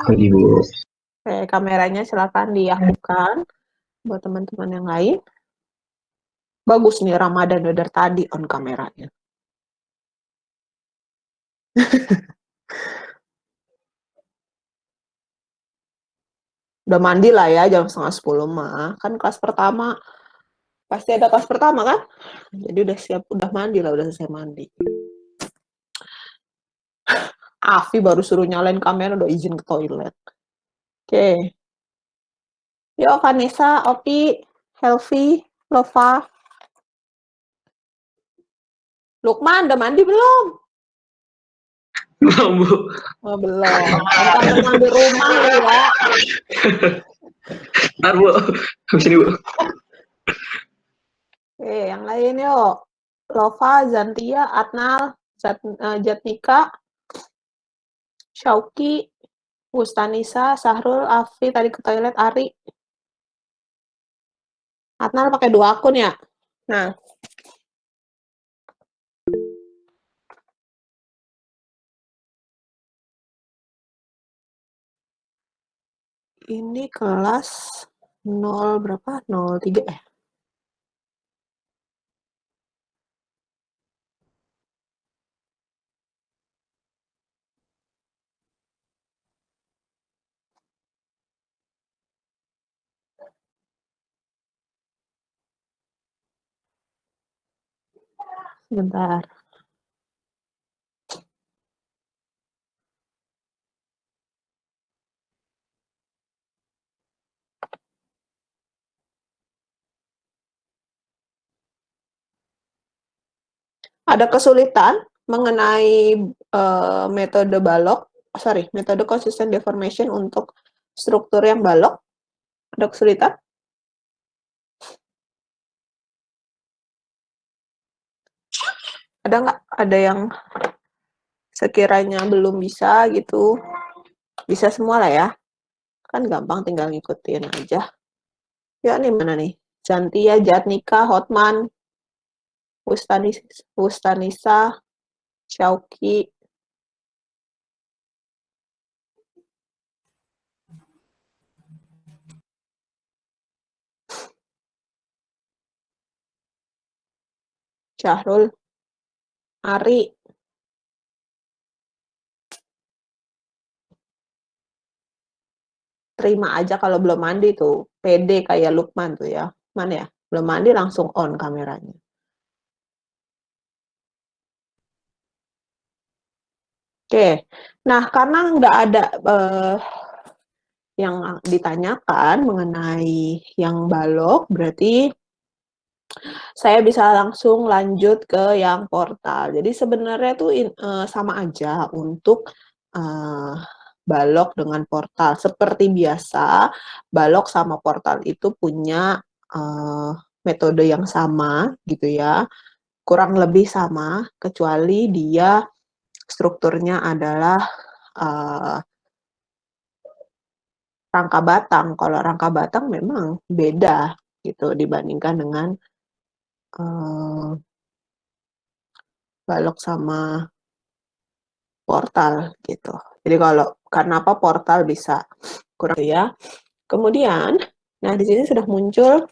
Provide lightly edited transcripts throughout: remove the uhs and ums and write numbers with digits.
Ibu. Oke, kameranya silakan diaktifkan buat teman-teman yang lain. Bagus nih, Ramadan udah dari tadi on kameranya. Udah mandi lah ya, jam 9:30 mah. Kan kelas pertama, pasti ada kelas pertama kan? Jadi udah siap, udah mandi lah, udah selesai mandi. Afi baru suruh nyalain kamera, udah izin ke toilet. Oke. Yuk, Vanessa, Opi, Helvi, Lova. Lukman, udah mandi belum? Belum, Bu. Oh, belum. Mentang-mentang di rumah lu ya. Ntar, Bu. Sini, Bu. Oke, yang lain yuk. Lova, Zantia, Atnal, Jatnika, Syauki, Gustanisa, Sahrul, Afi, tadi ke toilet, Ari. Atnal pakai 2 akun ya? Nah. Ini kelas 0 berapa? 03 ya? Sebentar. Ada kesulitan mengenai metode balok, metode consistent deformation untuk struktur yang balok? Ada kesulitan? Ada nggak? Ada yang sekiranya belum bisa gitu? Bisa semua lah ya. Kan gampang, tinggal ngikutin aja. Ya, nih mana nih? Zantia, Jatnika, Hotman, Wustanisa, Syauki. Syahrul, Ari. Terima aja kalau belum mandi tuh. Pede kayak Lukman tuh ya. Mana ya? Belum mandi langsung on kameranya. Oke. Nah, karena nggak ada yang ditanyakan mengenai yang balok, berarti saya bisa langsung lanjut ke yang portal. Jadi sebenarnya tuh sama aja untuk balok dengan portal. Seperti biasa, balok sama portal itu punya metode yang sama gitu ya. Kurang lebih sama, kecuali dia strukturnya adalah rangka batang. Kalau rangka batang memang beda gitu dibandingkan dengan balok sama portal gitu. Jadi kalau kenapa portal bisa kurang ya. Kemudian, nah di sini sudah muncul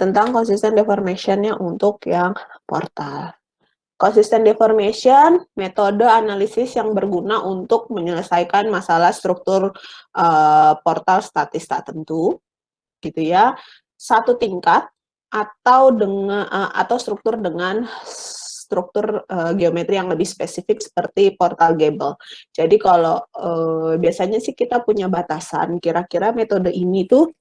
tentang consistent deformation-nya untuk yang portal. Consistent deformation, metode analisis yang berguna untuk menyelesaikan masalah struktur portal statis tak tentu, gitu ya. Satu tingkat atau dengan atau struktur dengan struktur geometri yang lebih spesifik seperti portal gable. Jadi kalau biasanya sih kita punya batasan, kira-kira metode ini tuh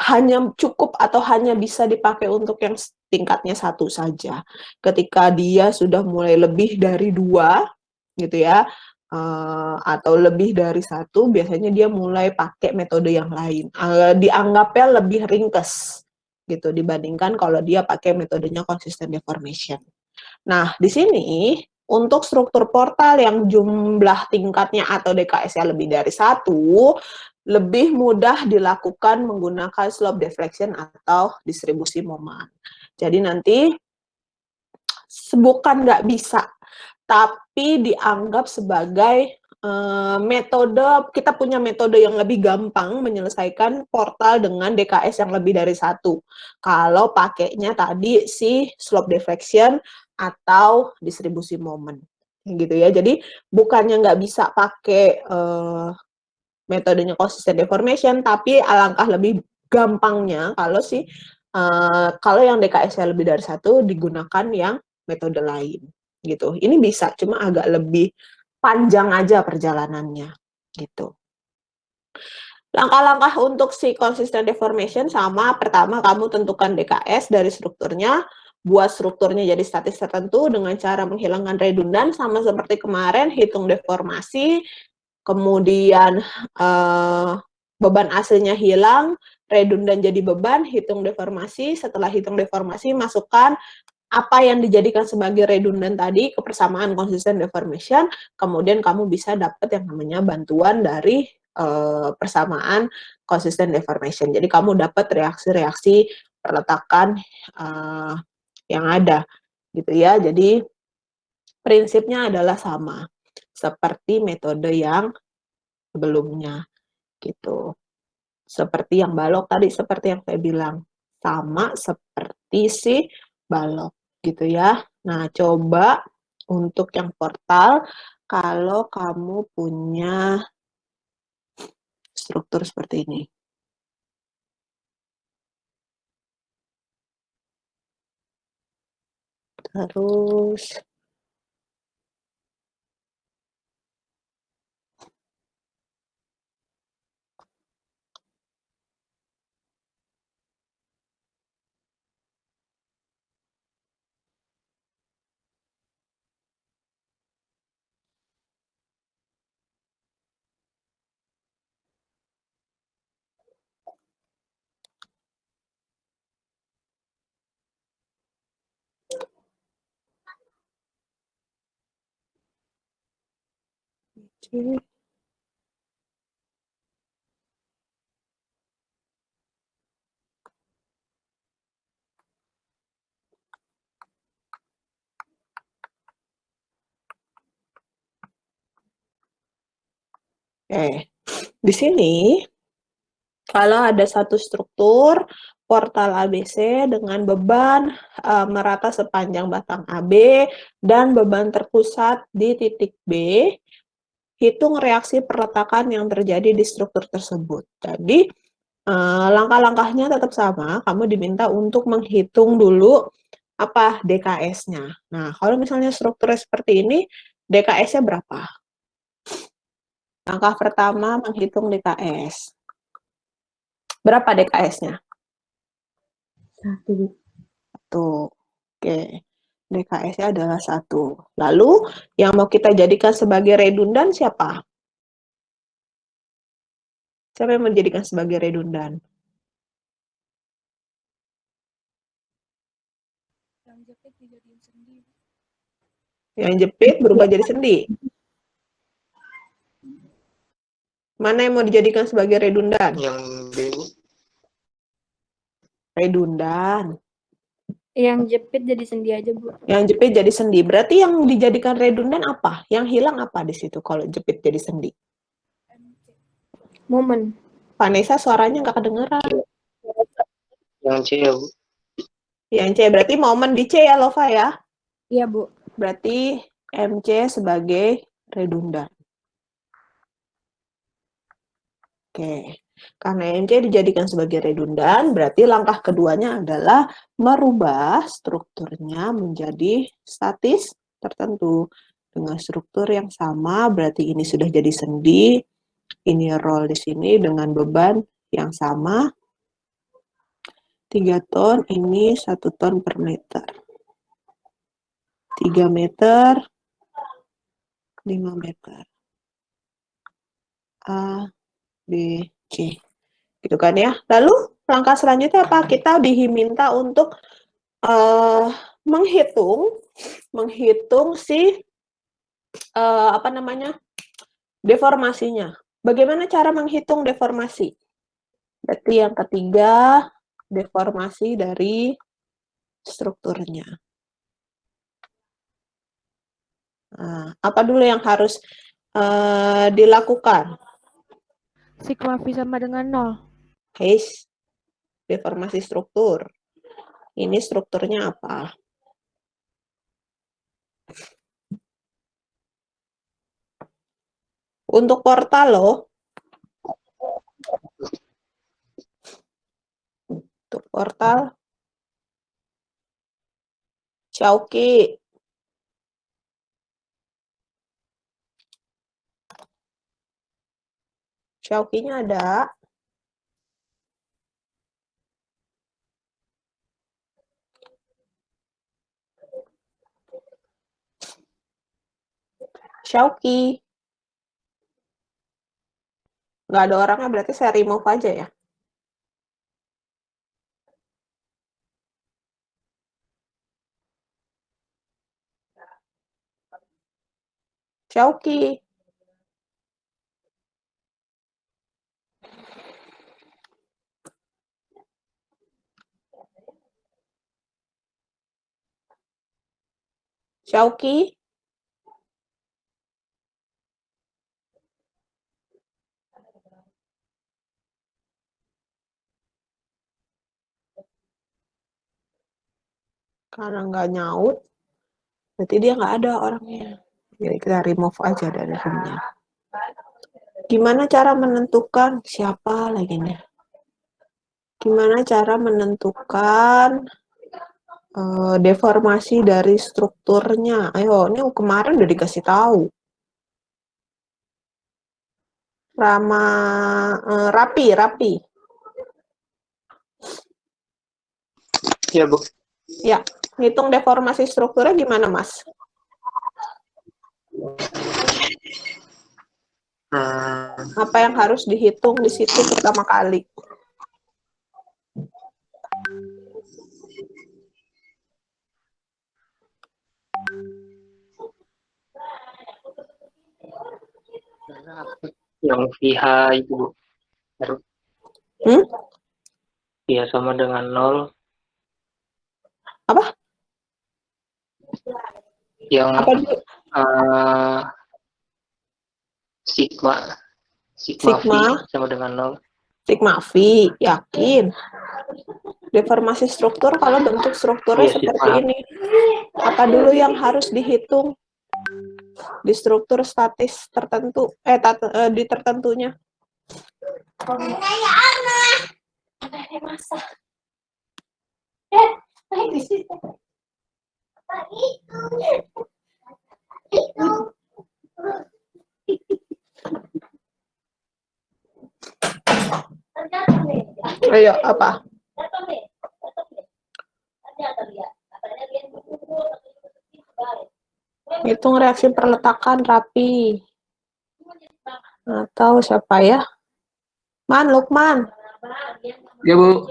hanya cukup atau hanya bisa dipakai untuk yang tingkatnya 1 saja. Ketika dia sudah mulai lebih dari 2, gitu ya, atau lebih dari 1, biasanya dia mulai pakai metode yang lain. Dianggapnya lebih ringkes, gitu, dibandingkan kalau dia pakai metodenya consistent deformation. Nah, di sini untuk struktur portal yang jumlah tingkatnya atau DKS-nya lebih dari 1, lebih mudah dilakukan menggunakan slope deflection atau distribusi momen. Jadi nanti bukan nggak bisa, tapi dianggap sebagai metode, kita punya metode yang lebih gampang menyelesaikan portal dengan DKS yang lebih dari satu. Kalau pakainya tadi si slope deflection atau distribusi momen, gitu ya. Jadi bukannya nggak bisa pakai metodenya consistent deformation, tapi alangkah lebih gampangnya kalau yang DKS-nya lebih dari satu digunakan yang metode lain, gitu. Ini bisa, cuma agak lebih panjang aja perjalanannya, gitu. Langkah-langkah untuk si consistent deformation sama, pertama kamu tentukan DKS dari strukturnya, buat strukturnya jadi statis tertentu dengan cara menghilangkan redundan, sama seperti kemarin, hitung deformasi, kemudian beban aslinya hilang, redundan jadi beban, hitung deformasi, setelah hitung deformasi masukkan apa yang dijadikan sebagai redundan tadi ke persamaan consistent deformation, kemudian kamu bisa dapat yang namanya bantuan dari persamaan consistent deformation. Jadi kamu dapat reaksi-reaksi perletakan yang ada, gitu ya. Jadi prinsipnya adalah sama seperti metode yang sebelumnya, gitu. Seperti yang balok tadi, seperti yang saya bilang, sama seperti si balok, gitu ya. Nah, coba untuk yang portal, kalau kamu punya struktur seperti ini. Terus, di sini kalau ada satu struktur portal ABC dengan beban merata sepanjang batang AB dan beban terpusat di titik B, hitung reaksi perletakan yang terjadi di struktur tersebut. Jadi langkah-langkahnya tetap sama, kamu diminta untuk menghitung dulu apa DKS-nya. Nah, kalau misalnya strukturnya seperti ini, DKS-nya berapa? Langkah pertama menghitung DKS. Berapa DKS-nya? 1. Oke. DKS-nya adalah 1. Lalu, yang mau kita jadikan sebagai redundan siapa? Siapa yang menjadikan sebagai redundan? Yang jepit dijadiin sendi. Yang jepit berubah jadi sendi. Mana yang mau dijadikan sebagai redundan? Yang B. Redundan. Yang jepit jadi sendi aja, Bu. Yang jepit jadi sendi. Berarti yang dijadikan redundan apa? Yang hilang apa di situ kalau jepit jadi sendi? Momen. Vanessa suaranya nggak kedengeran. Yang C ya, Bu. Yang C berarti momen di C ya, Lova ya? Iya, Bu. Berarti MC sebagai redundan. Oke. Karena MC dijadikan sebagai redundan, berarti langkah keduanya adalah merubah strukturnya menjadi statis tertentu. Dengan struktur yang sama, berarti ini sudah jadi sendi, ini roll di sini dengan beban yang sama, 3 ton, ini 1 ton per meter. 3 meter, 5 meter. A, B, C. Gitu kan ya. Lalu langkah selanjutnya apa? Kita diminta untuk menghitung si apa namanya? Deformasinya. Bagaimana cara menghitung deformasi? Berarti yang ketiga, deformasi dari strukturnya. Nah, apa dulu yang harus dilakukan? Sigma V sama dengan 0. Heish, deformasi struktur. Ini strukturnya apa? Untuk portal loh. Untuk portal. Chowki. Chowkinya ada. Chowki. Nggak ada orangnya, berarti saya remove aja ya. Chowki. Chowki. Karena nggak nyaut, berarti dia nggak ada orangnya. Jadi kita remove aja dari roomnya. Gimana cara menentukan siapa lagi nih? Gimana cara menentukan deformasi dari strukturnya? Ayo, ini kemarin udah dikasih tahu. Rapi. Ya, Bu. Ya, ngitung deformasi strukturnya gimana, Mas? Apa yang harus dihitung di situ pertama kali? Yang VH itu, Bu. Harus ya sama dengan 0. Apa? Yang Apa dulu? sigma Sigma. V sama dengan 0. Sigma V, yakin. Deformasi struktur kalau bentuk strukturnya Iya, seperti sigma. ini. Apa dulu yang harus dihitung di struktur statis tertentu? Di tertentunya. Ayo, apa? Hitung reaksi perletakan rapi. Atau siapa ya? Lukman. Ya, Bu.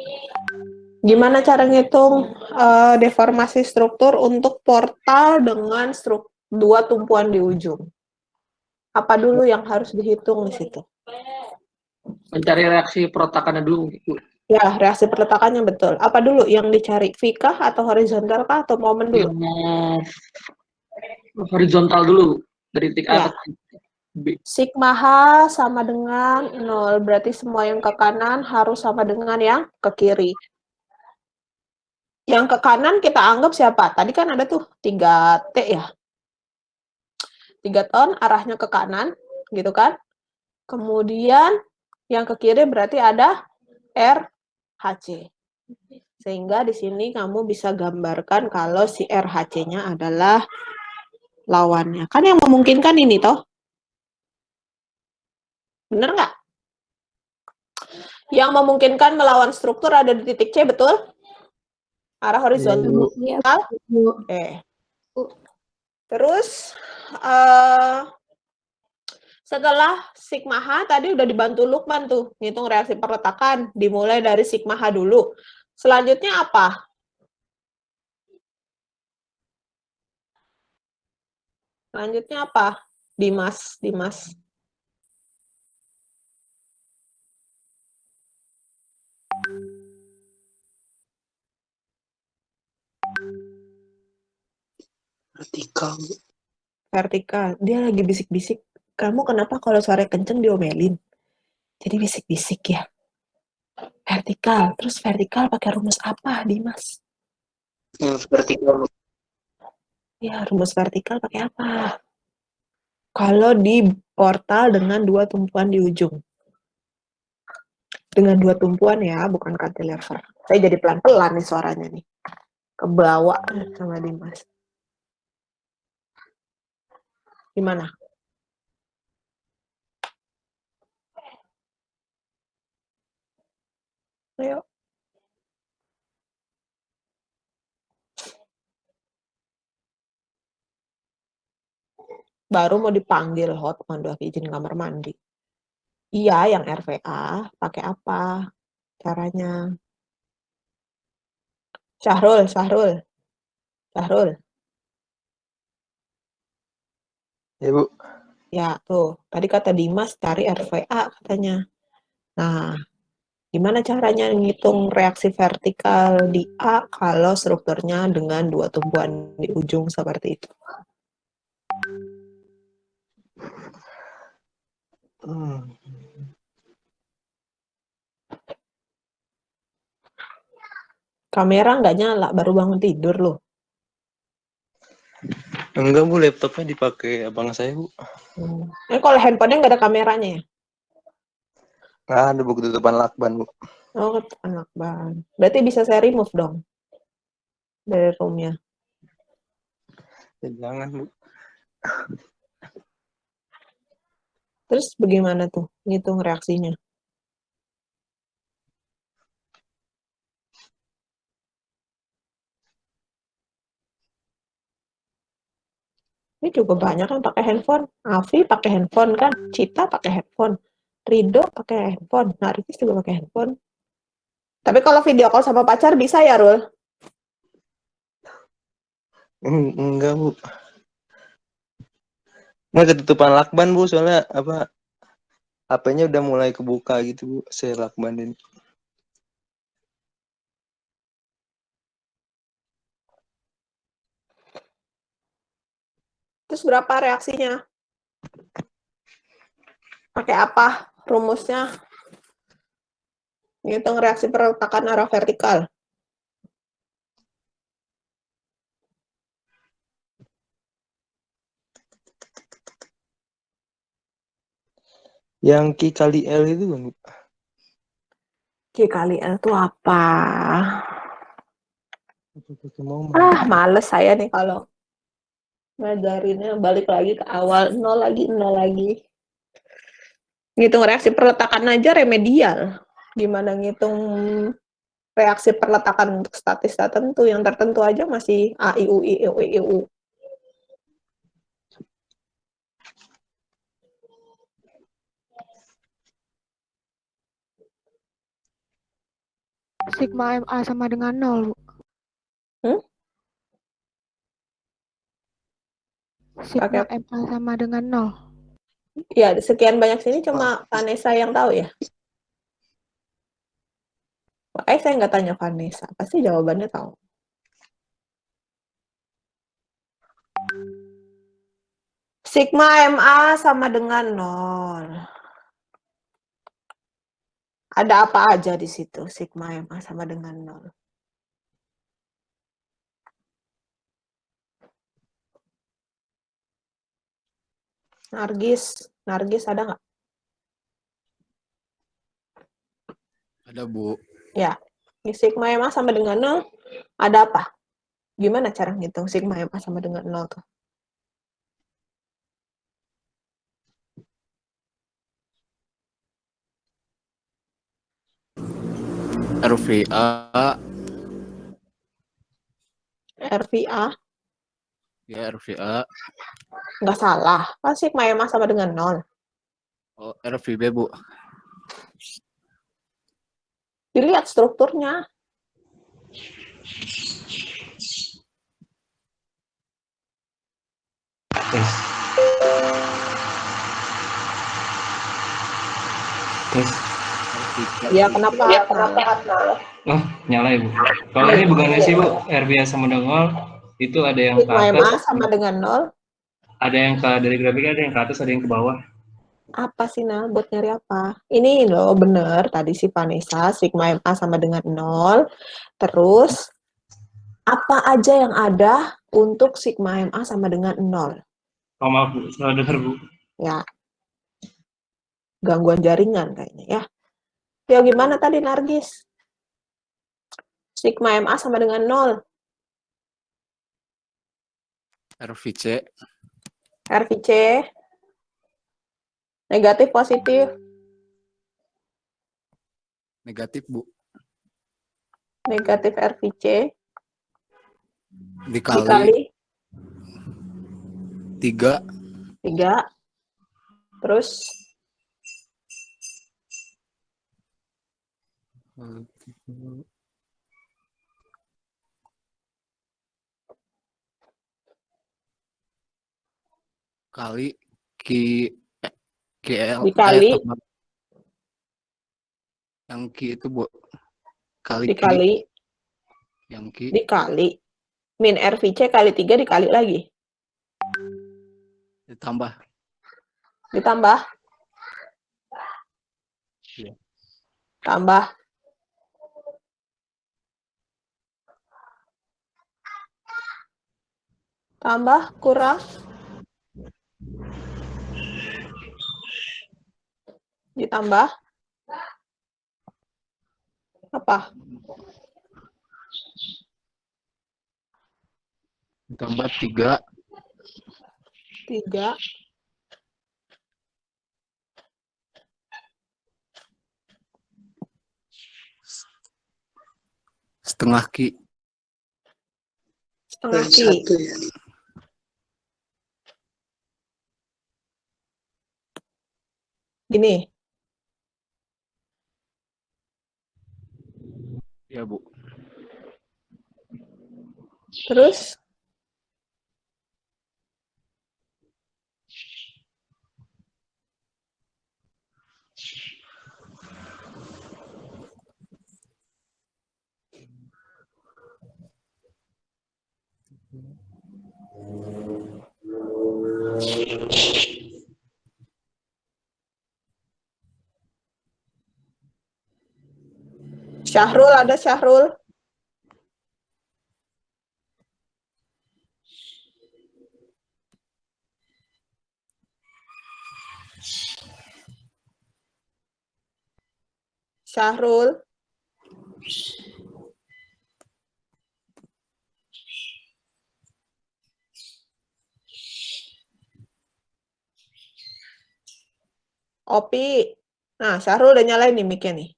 Gimana cara ngitung deformasi struktur untuk portal dengan dua tumpuan di ujung? Apa dulu yang harus dihitung di situ? Mencari reaksi perletakannya dulu, Bu. Ya, reaksi perletakannya betul. Apa dulu yang dicari? V kah atau horizontal kah atau momen dulu? Yang horizontal dulu dari titik A Ya. ke titik B. Sigma H sama dengan 0. Berarti semua yang ke kanan harus sama dengan yang ke kiri. Yang ke kanan kita anggap siapa? Tadi kan ada tuh 3T ya. 3 ton arahnya ke kanan, gitu kan? Kemudian yang ke kiri berarti ada RHC. Sehingga di sini kamu bisa gambarkan kalau si RHC-nya adalah lawannya. Kan yang memungkinkan ini toh? Bener nggak? Yang memungkinkan melawan struktur ada di titik C, betul? Arah horizontal. Iya, Oke. Terus, setelah sigma H tadi udah dibantu Lukman tuh, ngitung reaksi perletakan, dimulai dari sigma H dulu. Selanjutnya apa? Selanjutnya apa? Dimas. Vertikal. Vertikal. Dia lagi bisik-bisik. Kamu kenapa kalau suara kenceng diomelin? Jadi bisik-bisik ya. Vertikal. Terus vertikal pakai rumus apa, Dimas? Vertikal. Ya, rumus vertikal pakai apa? Kalau di portal dengan 2 tumpuan di ujung. Dengan 2 tumpuan ya, bukan cantilever. Saya jadi pelan-pelan nih suaranya nih. Kebawa sama Dimas. Gimana? Ayo. Baru mau dipanggil hotman doa izin kamar mandi. Iya, yang RVA pakai apa caranya? Syahrul. Ya, Bu. Ya, tuh. Tadi kata Dimas cari RVA katanya. Nah, gimana caranya ngitung reaksi vertikal di A kalau strukturnya dengan 2 tumpuan di ujung seperti itu? Kamera nggak nyala, baru bangun tidur loh. Enggak, Bu, laptopnya dipakai abang saya, Bu. Kalau handphonenya nggak ada kameranya ya? Nggak ada, Bu, ketutupan lakban, Bu. Oh, anak bang. Berarti bisa saya remove dong dari roomnya. Ya, jangan, Bu. Terus bagaimana tuh ngitung reaksinya? Ini juga banyak yang pakai handphone. Afi pakai handphone kan, Cita pakai handphone, Rido pakai handphone, Narkis juga pakai handphone. Tapi kalau video call sama pacar bisa ya, Rul? Enggak, Bu. Nggak ketutupan lakban, Bu, soalnya apa HP-nya udah mulai kebuka gitu, Bu. Saya lakbanin. Terus berapa reaksinya? Pakai apa rumusnya? Ngitung reaksi perletakan arah vertikal. Yang Q kali L itu, Bu. Q kali L itu apa? Ah, Males saya nih kalau ngajarinnya balik lagi ke awal, nol lagi. Ngitung reaksi perletakan aja remedial. Gimana ngitung reaksi perletakan untuk statis tertentu, yang tertentu aja masih A, I, U, I, E, U, I, U. Sigma MA sama dengan 0, Bu. Sigma Pakai MA sama dengan 0. ya sekian banyak sini cuma Vanessa yang tahu ya. Makanya saya nggak tanya Vanessa, pasti jawabannya tahu. Sigma MA sama dengan 0. Ada apa aja di situ? Sigma MA sama dengan 0. Nargis ada nggak? Ada, Bu. Ya, sigma MA sama dengan 0, ada apa? Gimana cara ngitung sigma MA sama dengan 0 tuh? RVA. RVA? Ya, RVA. Nggak salah. Kan sigma MA sama dengan 0. Oh, RVB, Bu. Dilihat strukturnya. Ya, kenapa? Oh, nyala ya, Bu. Kalau ini bukannya sih, Bu, RBA sama dengan itu ada yang ke Sigma MA atas, sama dengan 0. ada yang ke dari grafiknya, ada yang ke atas, ada yang ke bawah. Apa sih, Nal? Buat nyari apa? Ini loh, bener. Tadi si Vanessa, sigma MA sama dengan 0. Terus, apa aja yang ada untuk sigma MA sama dengan 0? Oh, maaf Bu, salah dengar Bu. Ya, gangguan jaringan kayaknya ya. Ya, gimana tadi, Nargis? Sigma MA sama dengan 0. RVC. RVC. Negatif, positif. Negatif, Bu. Negatif RVC. Dikali Dikali 3. 3. Terus, Kali KL. Dikali. Yang Q itu, Bu. Kali dikali. Yang Q. Dikali. Min RVC kali 3 dikali lagi. Ditambah. Ditambah. Iya. Tambah. Tambah, kurang. Ditambah. Apa? Ditambah 3. 3. Setengah Q. Setengah Q. 1 ya. Gini. Ya, Bu. Terus, Syahrul, ada Syahrul? Syahrul. Opi. Nah, Syahrul udah nyalain nih mic-nya nih.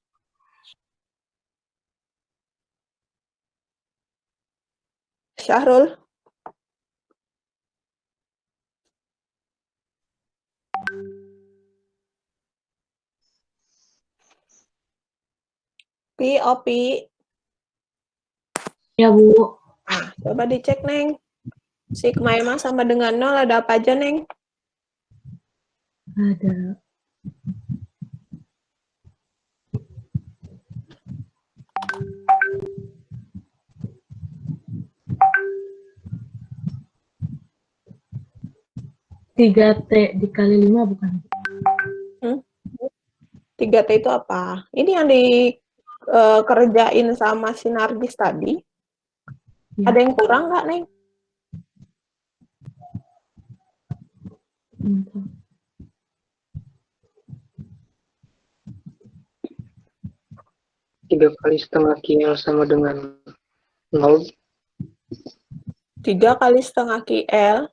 Syahrul. Opi. Ya, Bu. Nah, coba dicek, Neng. Sigma MA sama dengan 0 ada apa aja, Neng? Ada 3T dikali 5 bukan? 3T itu apa? Ini yang dikerjain sama Sinargis tadi. Ya. Ada yang kurang nggak, Neng? Bentar. 3 kali setengah QL sama dengan 0. 3 kali setengah QL.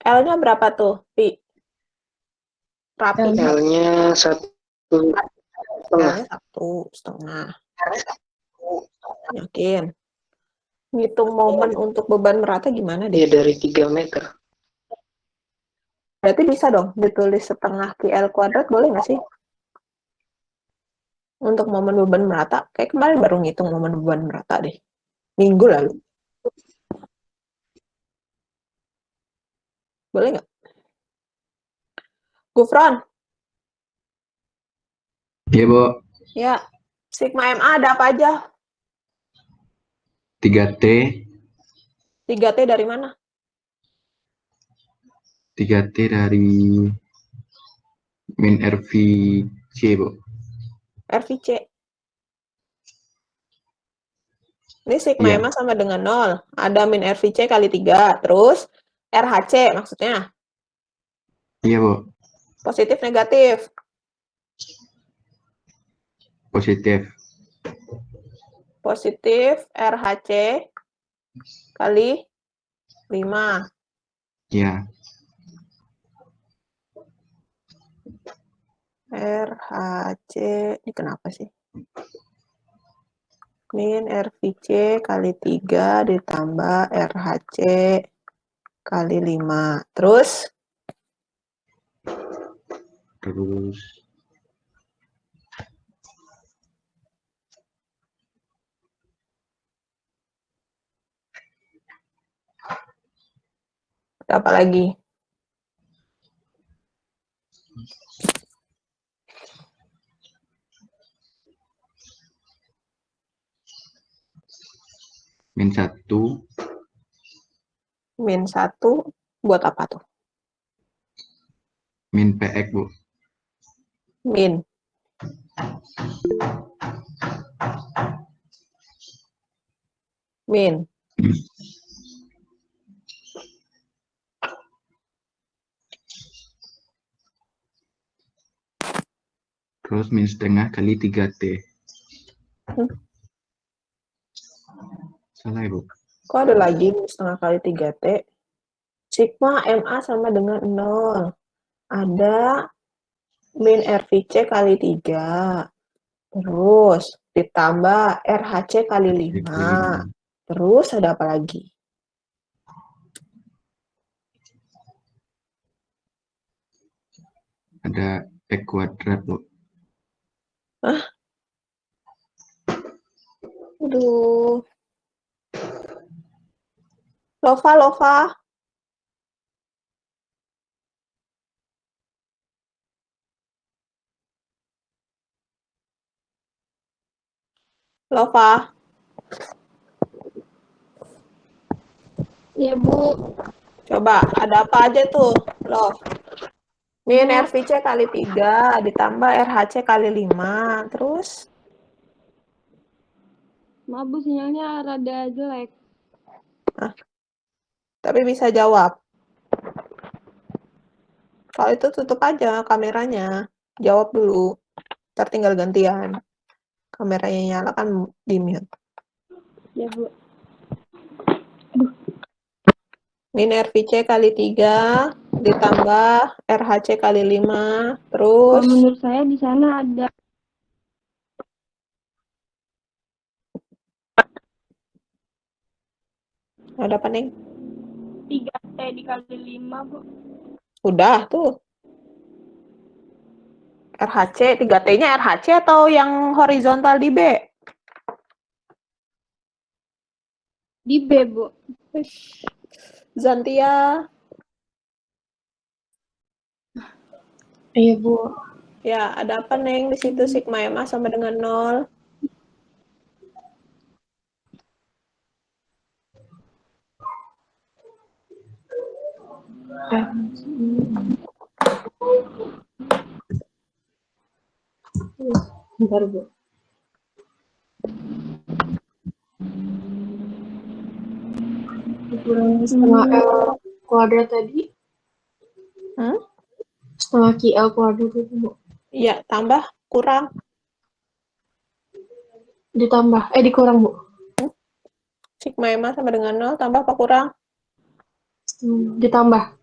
L-nya berapa tuh, Pi? Rapi. L-nya 1,5. L-nya 1,5. Yakin? Ngitung momen untuk beban merata gimana deh? Ya dari 3 meter. Berarti bisa dong ditulis setengah QL kuadrat, boleh nggak sih? Untuk momen beban merata. Kayak kemarin baru ngitung momen beban merata deh. Minggu lalu. Boleh nggak? Gufron? Iya, Bu. Ya. Sigma MA ada apa aja? 3T. 3T dari mana? 3T dari Min RVC, Bu. RVC. Ini sigma Iya. MA sama dengan 0. Ada min RVC kali 3. Terus RHC maksudnya Iya, Bu. positif negatif. Positif. Positif RHC kali 5. Iya. RHC, ini kenapa sih? Min RVC kali 3 ditambah RHC kali 5. Terus? Terus Apa lagi? min 1. Min 1 buat apa tuh? Min PX, Bu. Min. Min. Terus min setengah kali 3T. Salah ya, Bu? Kok ada lagi min setengah kali 3T? Sigma MA sama dengan 0. Ada min RVC kali 3. Terus ditambah RHC kali 5. Terus ada apa lagi? Ada X kuadrat, Bu. Hah? Aduh. Lova. Lova. Iya, Bu. Coba, ada apa aja tuh, Lov? Min RVC kali 3, ditambah RHC kali 5. Terus? Maaf, Bu, sinyalnya rada jelek. Tapi bisa jawab. Kalau itu tutup aja kameranya. Jawab dulu. Ntar tinggal gantian. Kameranya nyala kan di mute. Ya, Bu. Min RVC kali 3, ditambah RHC kali 5. Terus? Kalau menurut saya di sana ada Ada apa, Neng? 3T dikali 5, Bu. Udah tuh. RHC, 3T-nya RHC atau yang horizontal di B? Di B, Bu. Zantia. Iya, Bu. Ya, ada apa, Neng? Di situ sigma MA sama dengan 0. Bentar, Bu. Kurang setengah L kuadrat tadi. Setengah QL kuadrat itu, Bu. Iya, tambah, kurang. Dikurang, Bu. Sigma MA sama dengan 0, tambah apa kurang? Ditambah.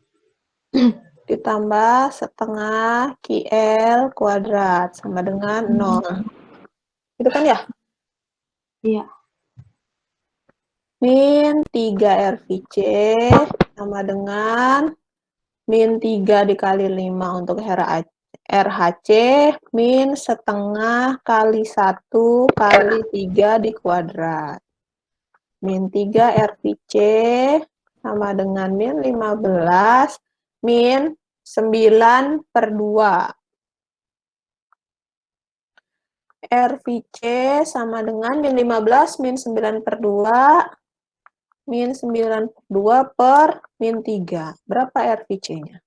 Ditambah setengah QL kuadrat sama dengan 0. Itu kan ya? Iya. Min 3 RVC sama dengan min 3 dikali 5 untuk RHC, min setengah kali 1 kali 3 di kuadrat. Min 3 RVC sama dengan min 15 min 9/2. RVC sama dengan min 15 min 9/2 min 9/2 per min 3. Berapa RVC-nya?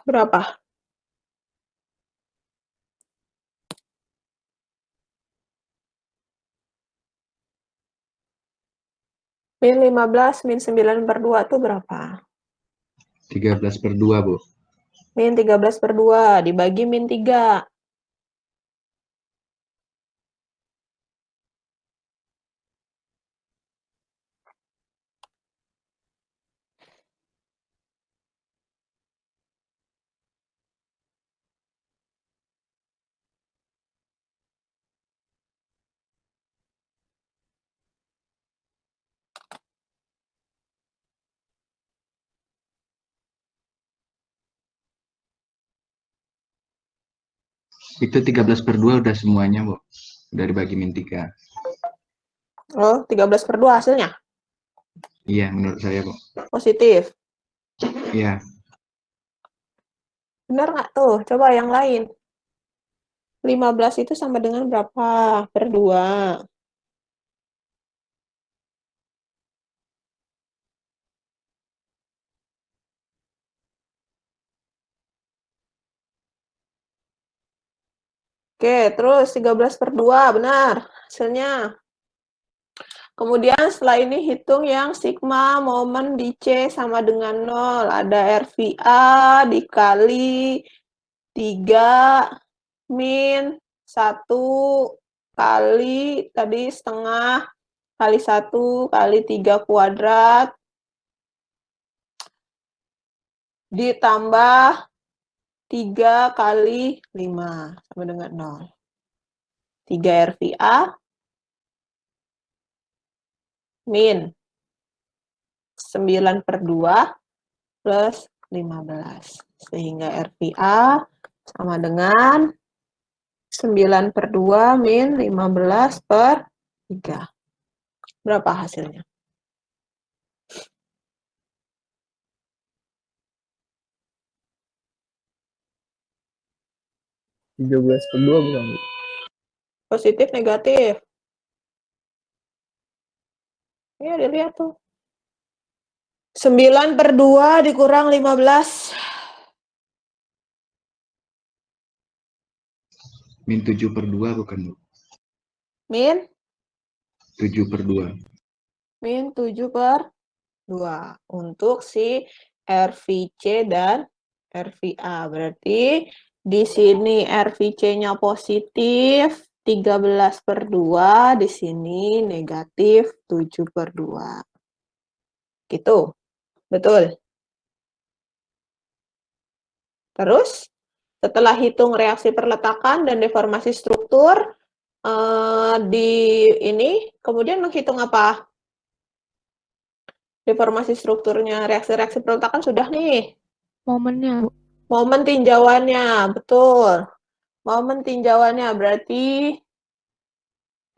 Berapa? Min 15 min 9/2 itu berapa? 13/2, Bu. Min 13/2 dibagi min 3. Itu 13/2 udah semuanya, Bu. Udah dibagi min 3. Oh, 13/2 hasilnya? Iya, menurut saya, Bu. Positif. Iya. Benar nggak tuh? Coba yang lain. 15 itu sama dengan berapa? Per 2. Oke, terus 13/2, benar. Hasilnya. Kemudian setelah ini hitung yang sigma momen di C sama dengan 0. Ada RVA dikali 3 min 1 kali tadi setengah kali 1 kali 3 kuadrat ditambah 3 kali 5 sama dengan 0. 3 RVA min 9/2 plus 15. Sehingga RVA sama dengan 9/2 min 15/3. Berapa hasilnya? Tiga 13/2 bukan, Bu? Positif, negatif? Ya, dilihat tuh. 9/2 dikurang 15. Min 7/2 bukan, Bu? Min? 7/2. Min 7/2. Untuk si RVC dan RVA. Berarti di sini RVC-nya positif 13/2, di sini negatif 7/2. Gitu. Betul. Terus, setelah hitung reaksi perletakan dan deformasi struktur, di ini, kemudian menghitung apa? Deformasi strukturnya, reaksi-reaksi perletakan sudah nih. Momennya, Bu. Momen tinjauannya, betul. Momen tinjauannya berarti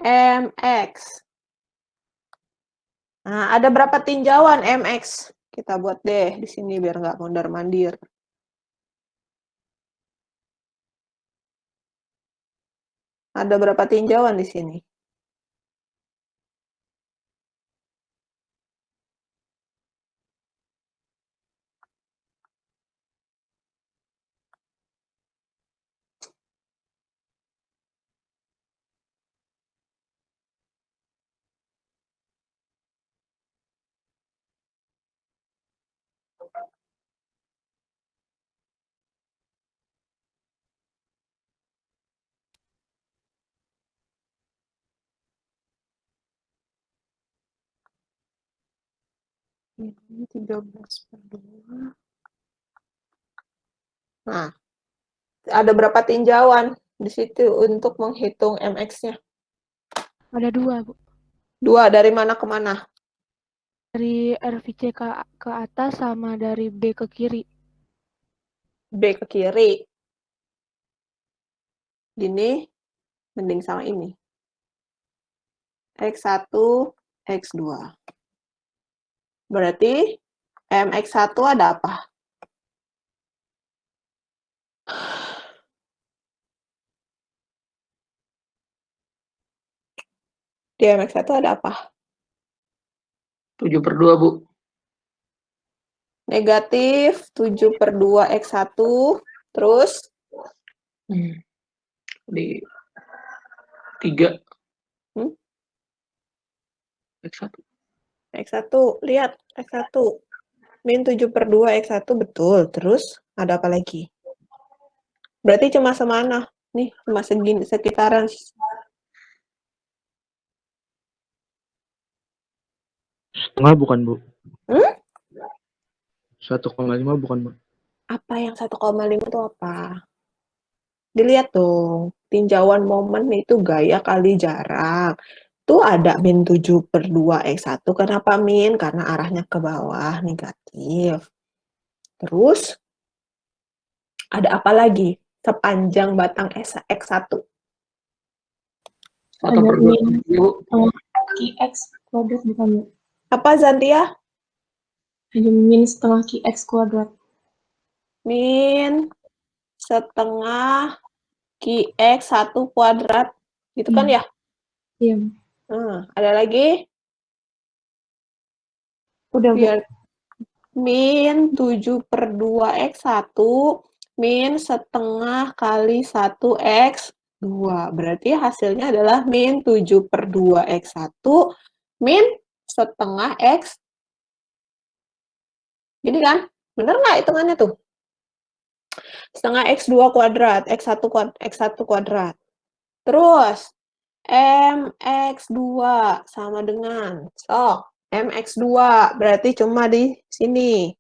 MX. Nah, ada berapa tinjauan MX? Kita buat deh di sini biar nggak mondar-mandir. Ada berapa tinjauan di sini? Ini 13/2. Nah, ada berapa tinjauan di situ untuk menghitung MX-nya? Ada 2, Bu. 2, dari mana ke mana? Dari RVC ke atas sama dari B ke kiri. B ke kiri. Ini mending sama ini. X1, X2. Berarti MX1 ada apa? Di MX1 ada apa? 7/2, Bu. Negatif 7/2 X1. Terus Di 3 Hmm? X1. X1. Lihat X1. Min 7/2 X1 betul. Terus ada apa lagi? Berarti cuma semana? Nih, cuma segini, sekitaran. Setengah bukan, Bu. 1,5 Hmm? bukan, Bu. Apa yang 1,5 itu apa? Dilihat dong. Tinjauan momen itu gaya kali jarak. Tuh ada min 7/2 X1. Kenapa min? Karena arahnya ke bawah, negatif. Terus, ada apa lagi? Sepanjang batang X1. Ada 1/2 min Bu. kaki X kuadrat bukan, Bu? Apa, Zantia? Ada min setengah ki X kuadrat. Min setengah Q(X1 kuadrat). Gitu kan ya? Iya. Ada lagi? Udah, Bu. Biar min 7/2 X1 min setengah kali 1 X2. Berarti hasilnya adalah min 7/2 X1 min setengah X. Gini kan? Bener nggak hitungannya tuh? Setengah X2 kuadrat, X1 kuadrat. Terus, MX2 sama dengan, MX2 berarti cuma di sini.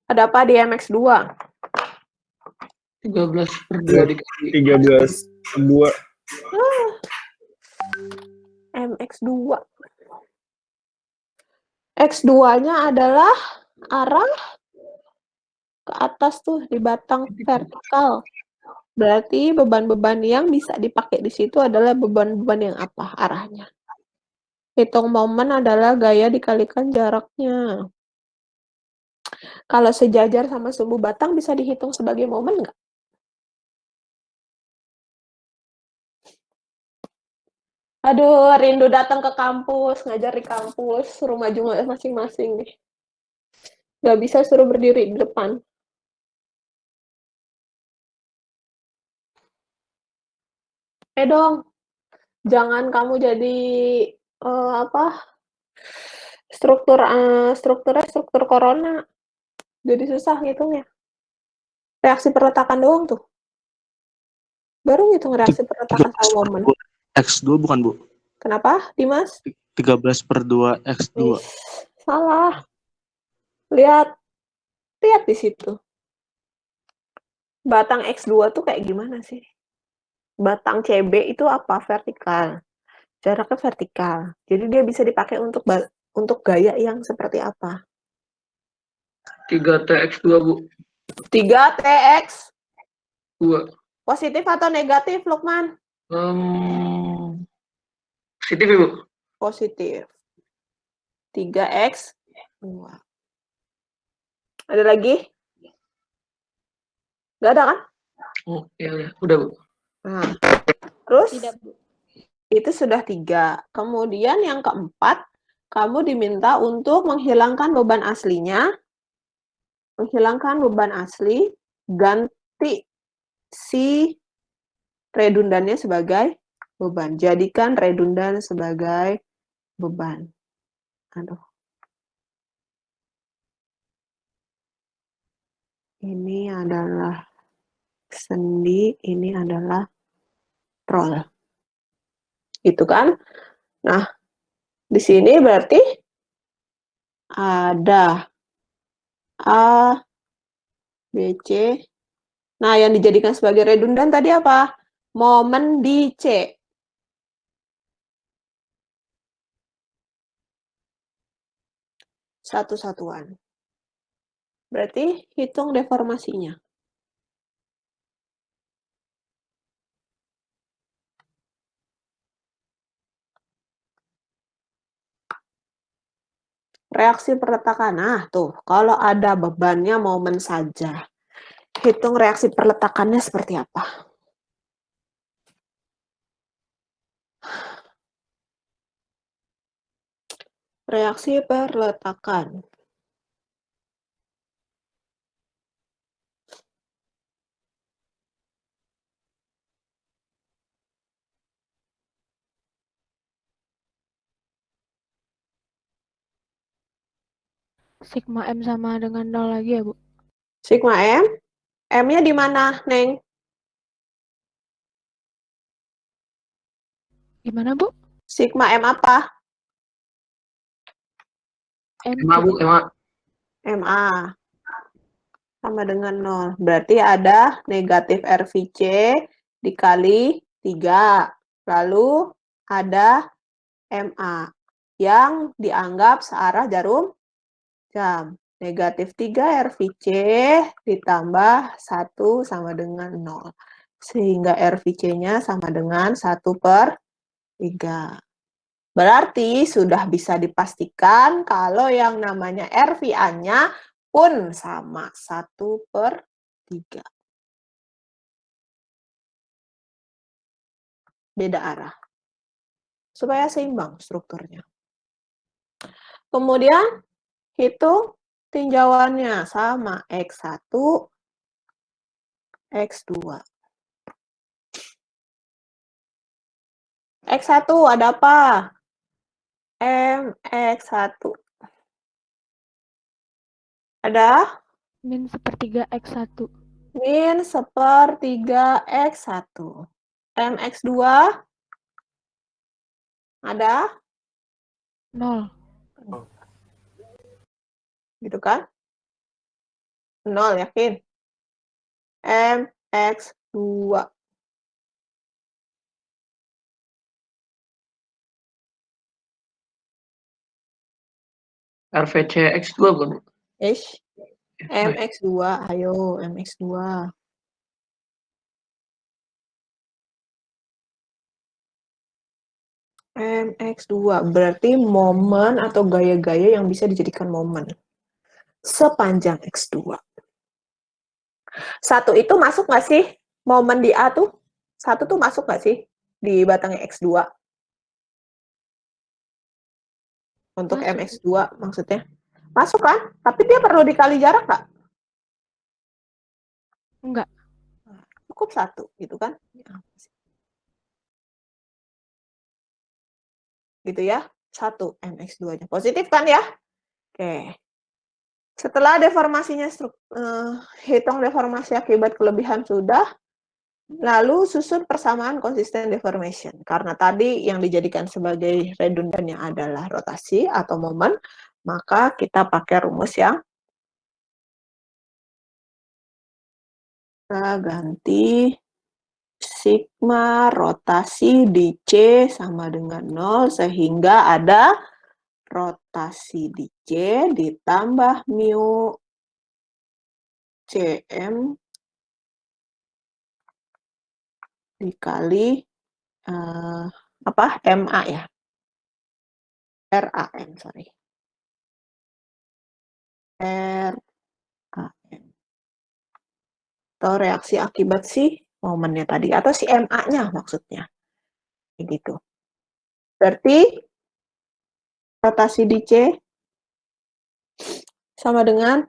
Ada apa di MX2? 13/2 dikali 13/2. MX2. X2-nya adalah arah ke atas tuh di batang vertikal. Berarti beban-beban yang bisa dipakai di situ adalah beban-beban yang apa arahnya? Hitung momen adalah gaya dikalikan jaraknya. Kalau sejajar sama sumbu batang bisa dihitung sebagai momen nggak? Aduh, rindu datang ke kampus, ngajar di kampus, suruh maju masing-masing nih. Nggak bisa suruh berdiri di depan. Dong, jangan kamu jadi struktur corona. Jadi susah ngitungnya. Reaksi perletakan doang tuh. Baru ngitung reaksi perletakan sama momen. X2 bukan, Bu? Kenapa, Dimas? 13/2 X2. Salah. Lihat di situ. Batang X2 tuh kayak gimana sih? Batang CB itu apa? Vertikal. Jaraknya vertikal. Jadi dia bisa dipakai untuk gaya yang seperti apa? 3TX2 Bu. 3TX. 2. Positif atau negatif, Lukman? Positif ya Bu? Positif. 3X. 2. Ada lagi? Nggak ada kan? Oh, iya. Udah Bu. Nah, terus Tidak, Bu. itu sudah 3. Kemudian yang keempat, kamu diminta untuk menghilangkan beban aslinya. Menghilangkan beban asli, ganti si redundannya sebagai beban. Jadikan redundan sebagai beban. Aduh. Ini adalah sendi, ini adalah roll. Itu kan? Nah, di sini berarti ada A, B, C. Nah, yang dijadikan sebagai redundan tadi apa? Momen di C. Satu satuan. Berarti hitung deformasinya. Reaksi perletakan. Nah, tuh, kalau ada bebannya momen saja. Hitung reaksi perletakannya seperti apa. Reaksi perletakan. Sigma M sama dengan 0 lagi ya, Bu? Sigma M. M-nya di mana, Neng? Gimana, Bu? Sigma M apa? MC. MA, Bu, MA. MA. Sama dengan 0. Berarti ada negatif RVC dikali 3. Lalu ada MA yang dianggap searah jarum jam. Negatif 3 RVC ditambah 1 sama dengan 0. Sehingga RVC-nya sama dengan 1/3. Berarti sudah bisa dipastikan kalau yang namanya RVA-nya pun sama 1/3. Beda arah. Supaya seimbang strukturnya. Kemudian hitung tinjauannya sama X1, X2. X1 ada apa? MX1. Ada? Min 1/3 X1. Min 1/3 X1. MX2 ada? 0. Gitu kan? 0, yakin? MX2. RVC X2 bukan, Bu? MX2, ayo MX2. MX2 berarti momen atau gaya-gaya yang bisa dijadikan momen sepanjang X2. 1 itu masuk nggak sih momen di A tuh? 1 tuh masuk nggak sih di batangnya X2? Untuk Masuk. MX2 maksudnya. Masuk kan? Tapi dia perlu dikali jarak nggak? Enggak. Cukup 1 gitu kan? Gitu ya. 1 MX2-nya. Positif kan ya? Oke. Setelah deformasinya hitung deformasi akibat kelebihan sudah, lalu susun persamaan konsisten deformation. Karena tadi yang dijadikan sebagai redundannya adalah rotasi atau momen, maka kita pakai rumus yang kita ganti sigma rotasi di C sama dengan 0, sehingga ada rotasi di C ditambah mu CM dikali MA ya. RAM, sorry. RAM. Atau reaksi akibat si momennya tadi, atau si MA-nya maksudnya. Gitu. Berarti rotasi di C sama dengan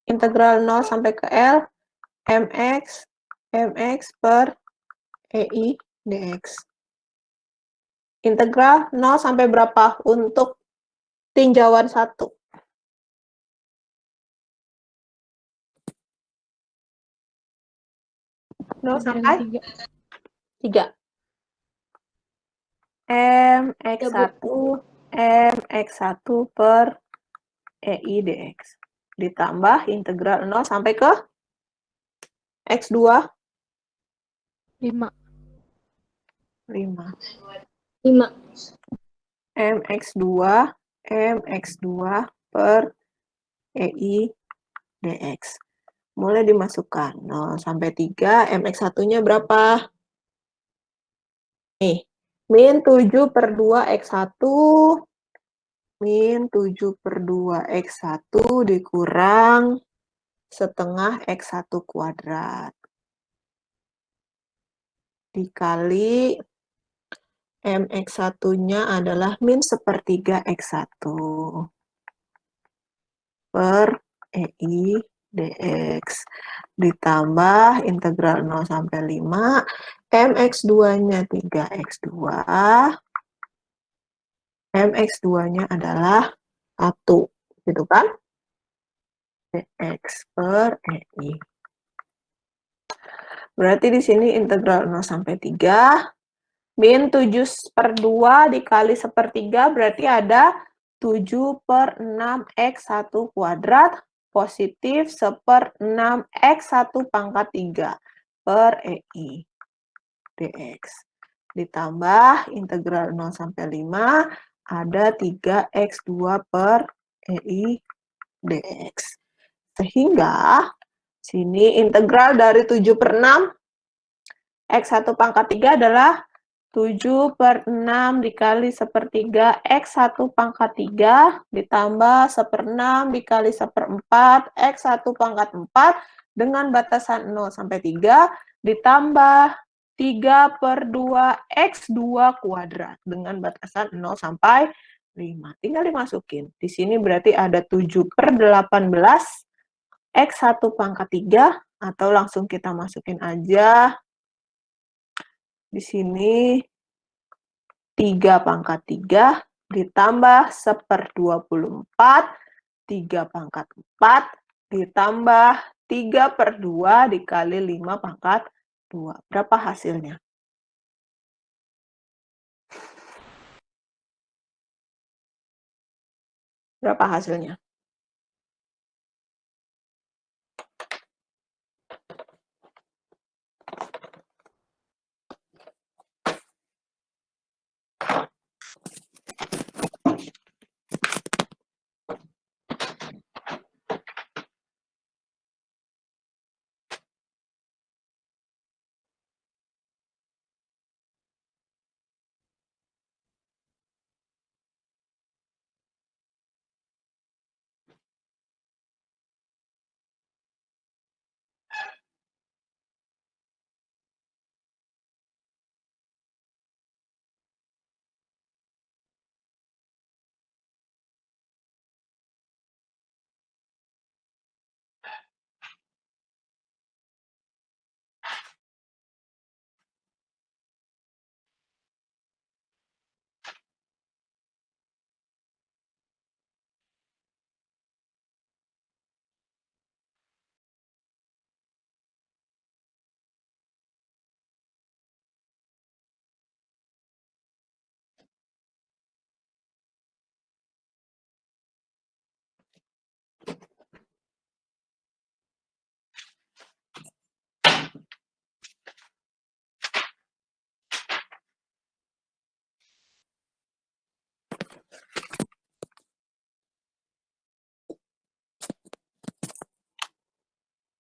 integral 0 sampai ke L mx per EI dx. Integral 0 sampai berapa untuk tinjauan 1? 0 sampai 3. MX1 per EI dx. Ditambah integral 0 sampai ke X2. 5. 5. MX2 per EI dx. Mulai dimasukkan 0 sampai 3, MX1-nya berapa? Nih, min 7/2 X1 min 7/2 X1 dikurang setengah X1 kuadrat. Dikali MX1-nya adalah min 1/3 X1 per EI dx. Ditambah integral 0 sampai 5, MX2-nya 3X2, MX2-nya adalah 1, gitu kan? dx per EI. Berarti di sini integral 0 sampai 3, min 7/2 dikali 1/3 berarti ada 7/6 X1 kuadrat positif 1/6 X1 pangkat 3 per EI dx. Ditambah integral 0 sampai 5 ada 3X2 per EI dx. Sehingga sini integral dari 7/6 X1 pangkat 3 adalah 7/6 dikali 1/3 X1 pangkat 3 ditambah 1/6 dikali 1/4 X1 pangkat 4 dengan batasan 0 sampai 3 ditambah 3/2 X2 kuadrat dengan batasan 0 sampai 5. Tinggal dimasukin. Di sini berarti ada 7/18 X1 pangkat 3 atau langsung kita masukin aja. Di sini 3/3 ditambah 1/24, 3/4 ditambah 3/2 dikali 5/2. Berapa hasilnya? Berapa hasilnya?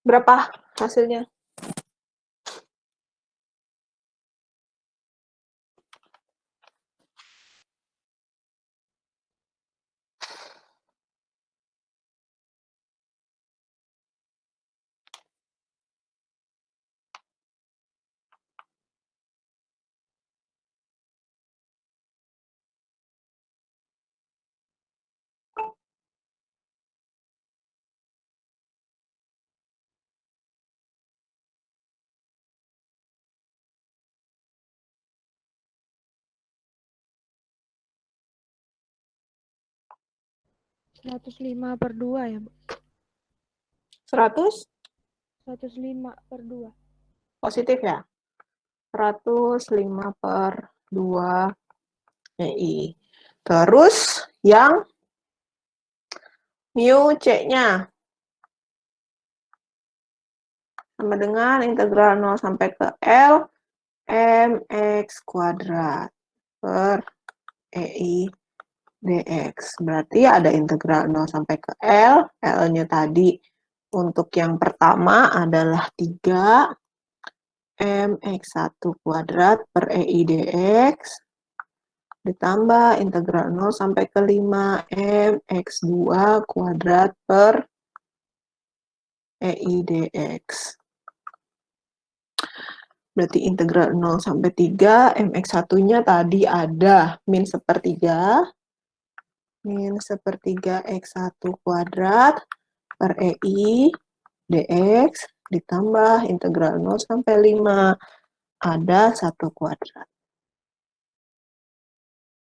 Berapa hasilnya? Seratus lima per 2 ya, Bu? 100? 105/2. Positif ya? 105/2 EI. Terus yang mu C-nya sama dengan integral 0 sampai ke L mx kuadrat per EI dx. Berarti ada integral 0 sampai ke L, L-nya tadi untuk yang pertama adalah 3 mx1 kuadrat per EI dx ditambah integral 0 sampai ke 5M X2 kuadrat per EI dx. Berarti integral 0 sampai 3, MX1-nya tadi ada min sepertiga X1 kuadrat per EI dx ditambah integral 0 sampai 5 ada 1 kuadrat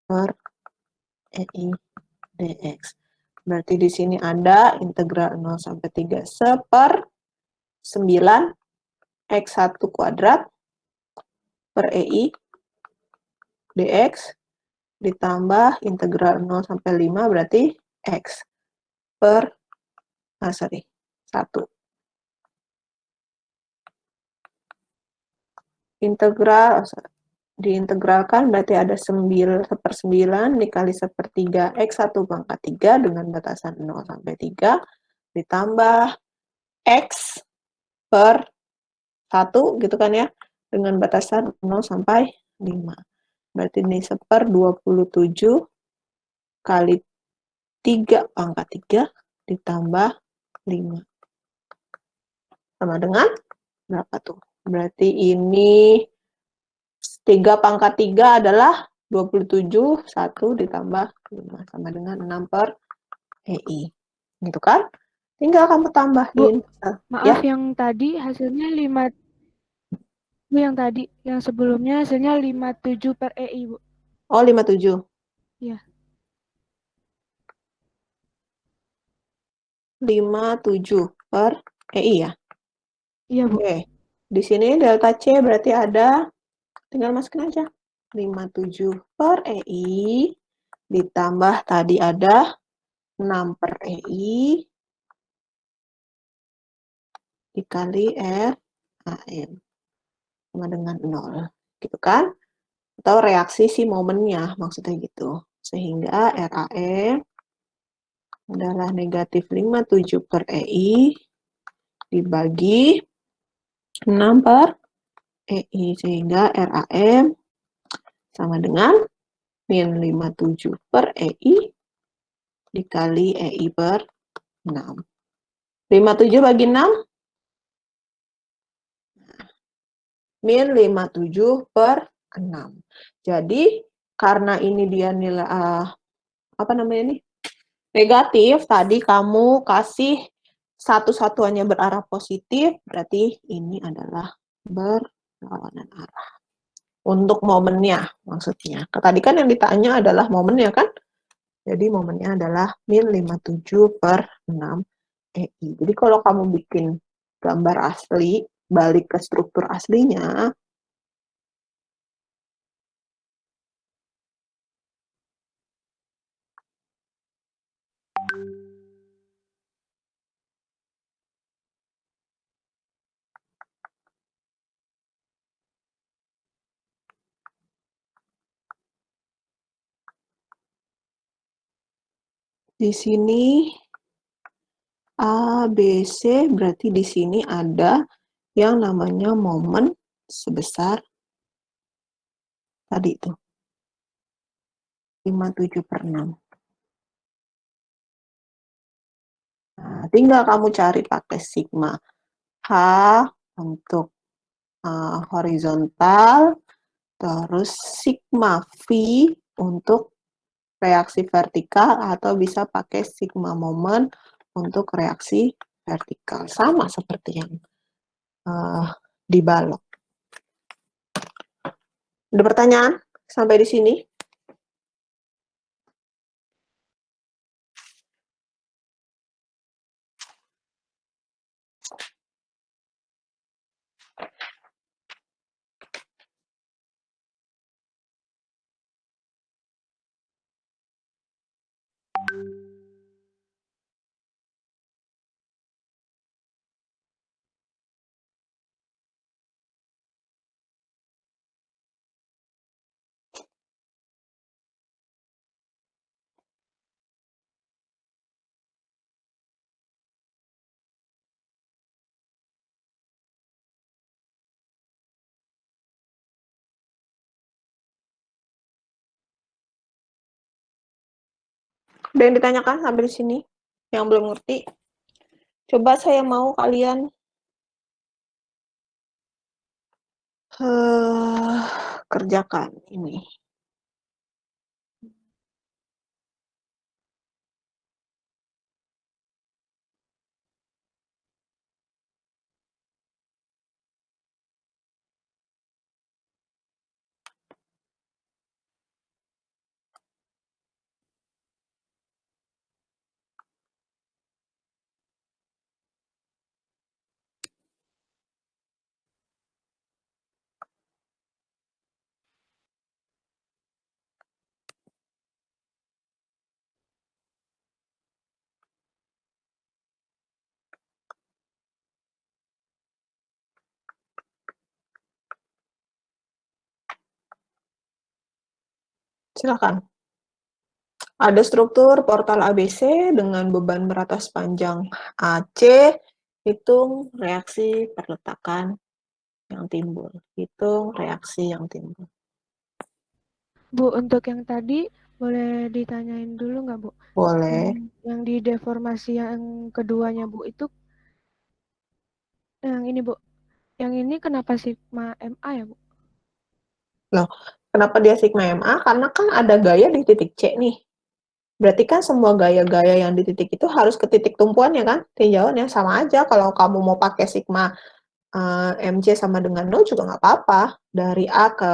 per EI dx. Berarti di sini ada integral 0 sampai 3 seper 9 X1 kuadrat per EI dx ditambah integral 0 sampai 5 berarti X per 1. Integral diintegralkan berarti ada 1/9 dikali 1/3 X1 pangkat 3 dengan batasan 0 sampai 3 ditambah X per 1 gitu kan ya dengan batasan 0 sampai 5. Berarti ini 1/27 kali 3 pangkat 3 ditambah 5. Sama dengan berapa tuh? Berarti ini 3 pangkat 3 adalah 27, 1 ditambah 5. Sama dengan 6 per EI. Gitu kan? Tinggal kamu tambahin. Maaf, yang tadi hasilnya 5, Bu, yang tadi, yang sebelumnya hasilnya 57 per EI, Bu. Oh, 57. Iya. 57 per EI ya? Iya, Bu. Oke. Di sini delta C berarti ada, tinggal masukin aja. 57 per EI ditambah tadi ada 6 per EI dikali RAM sama dengan 0. Gitu kan? Atau reaksi si momennya, maksudnya gitu. Sehingga RAM adalah negatif 57 per EI dibagi 6 per EI. Sehingga RAM sama dengan min 57 per EI dikali EI per 6. 57 bagi 6? Min 57 per 6. Jadi, karena ini dia nilai, apa namanya ini? Negatif, tadi kamu kasih satu-satuannya berarah positif, berarti ini adalah berlawanan arah. Untuk momennya, maksudnya. Tadi kan yang ditanya adalah momennya kan? Jadi momennya adalah min 57 per 6 EI. Jadi kalau kamu bikin gambar asli, balik ke struktur aslinya, di sini A, B, C, berarti di sini ada yang namanya momen sebesar tadi itu. 57 per 6. Nah, tinggal kamu cari pakai sigma H untuk horizontal, terus sigma V untuk reaksi vertikal, atau bisa pakai sigma momen untuk reaksi vertikal. Sama seperti yang di balok. Ada pertanyaan sampai di sini? Ada yang ditanyakan sampai di sini? Yang belum ngerti? Coba saya mau kalian kerjakan ini. Silakan. Ada struktur portal ABC dengan beban merata sepanjang AC, hitung reaksi perletakan yang timbul. Hitung reaksi yang timbul. Bu, untuk yang tadi boleh ditanyain dulu nggak, Bu? Boleh. Yang di deformasi yang keduanya, Bu, itu yang ini, Bu. Yang ini kenapa sigma MA ya, Bu? Loh, kenapa dia sigma MA? Karena kan ada gaya di titik C nih. Berarti kan semua gaya-gaya yang di titik itu harus ke titik tumpuannya kan? Tinjauannya sama aja. Kalau kamu mau pakai sigma MC sama dengan 0 juga nggak apa-apa. Dari A ke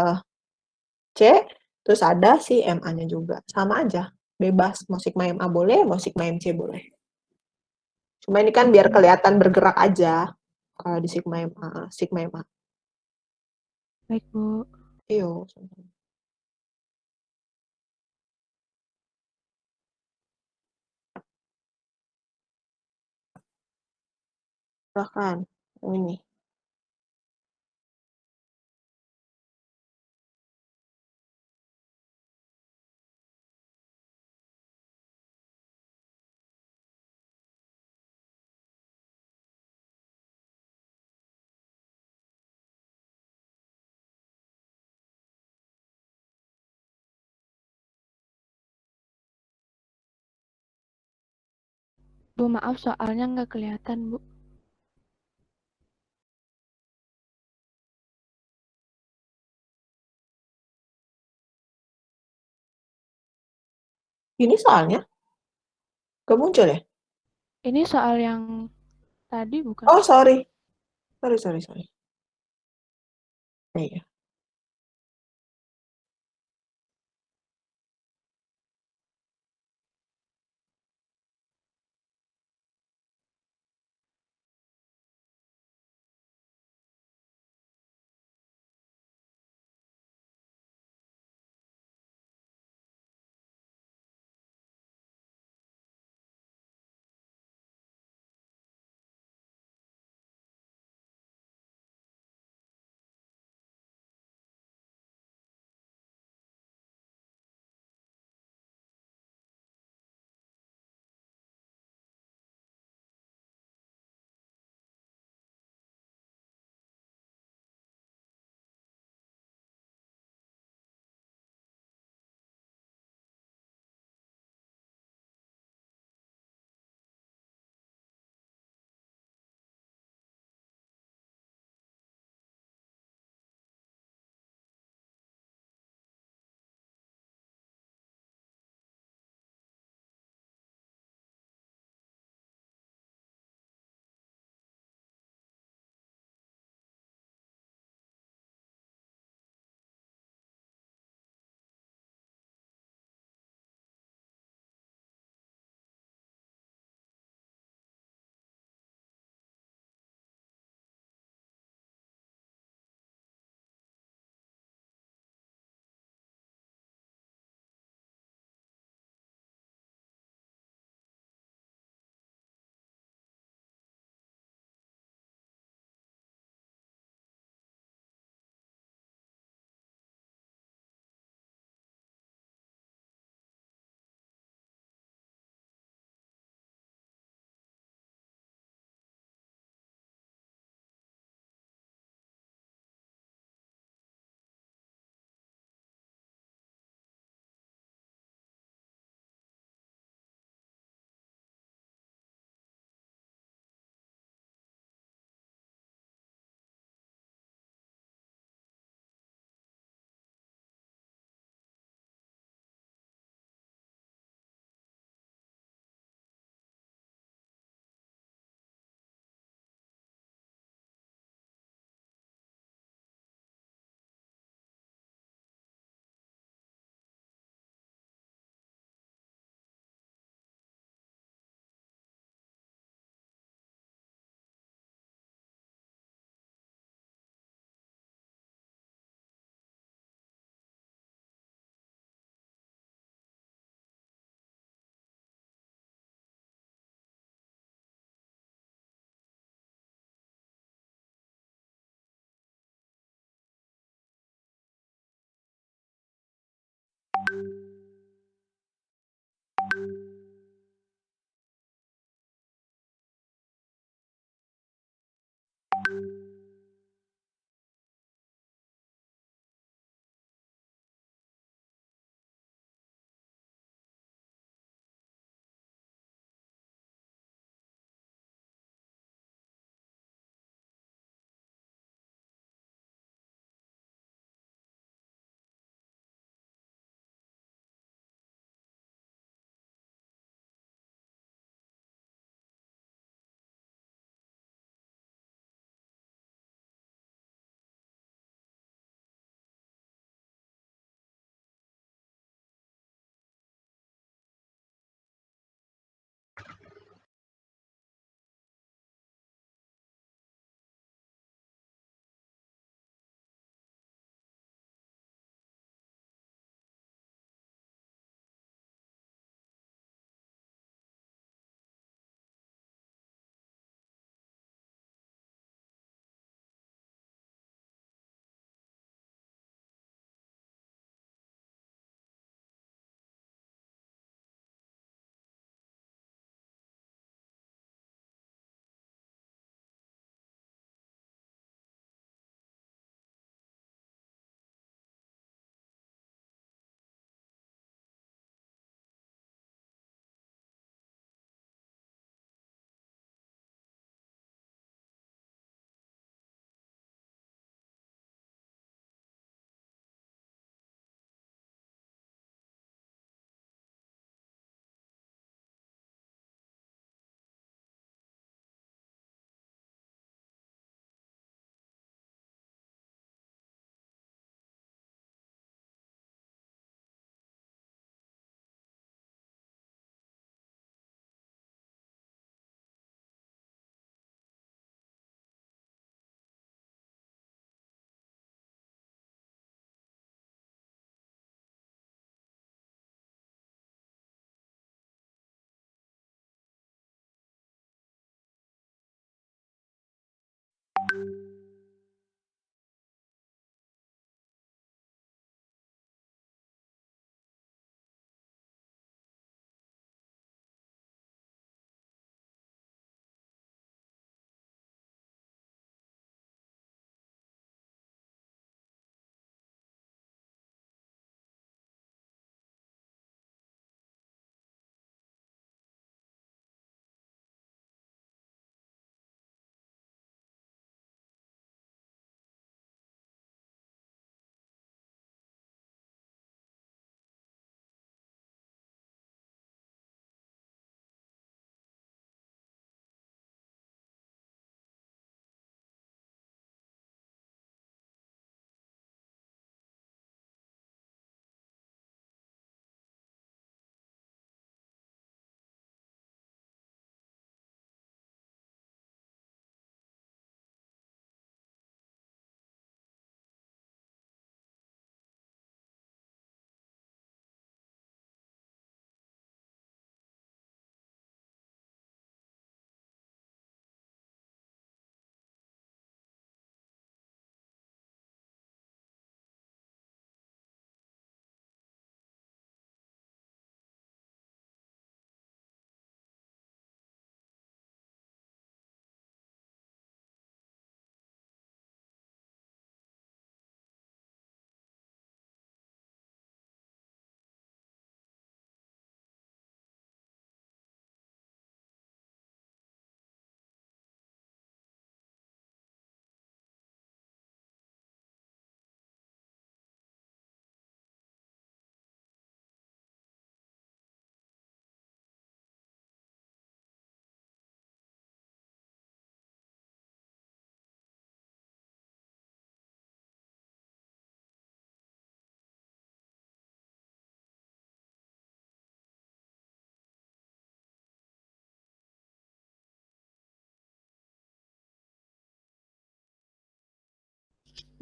C, terus ada si MA-nya juga. Sama aja. Bebas. Mau sigma MA boleh, mau sigma MC boleh. Cuma ini kan biar kelihatan bergerak aja. Kalau di sigma MA. Sigma MA. Baik, Bu. Iyo. Silahkan. Ini. Bu, maaf soalnya nggak kelihatan, Bu. Ini soalnya. Gak muncul ya? Ini soal yang tadi bukan? Oh, sorry. Sorry. Iya.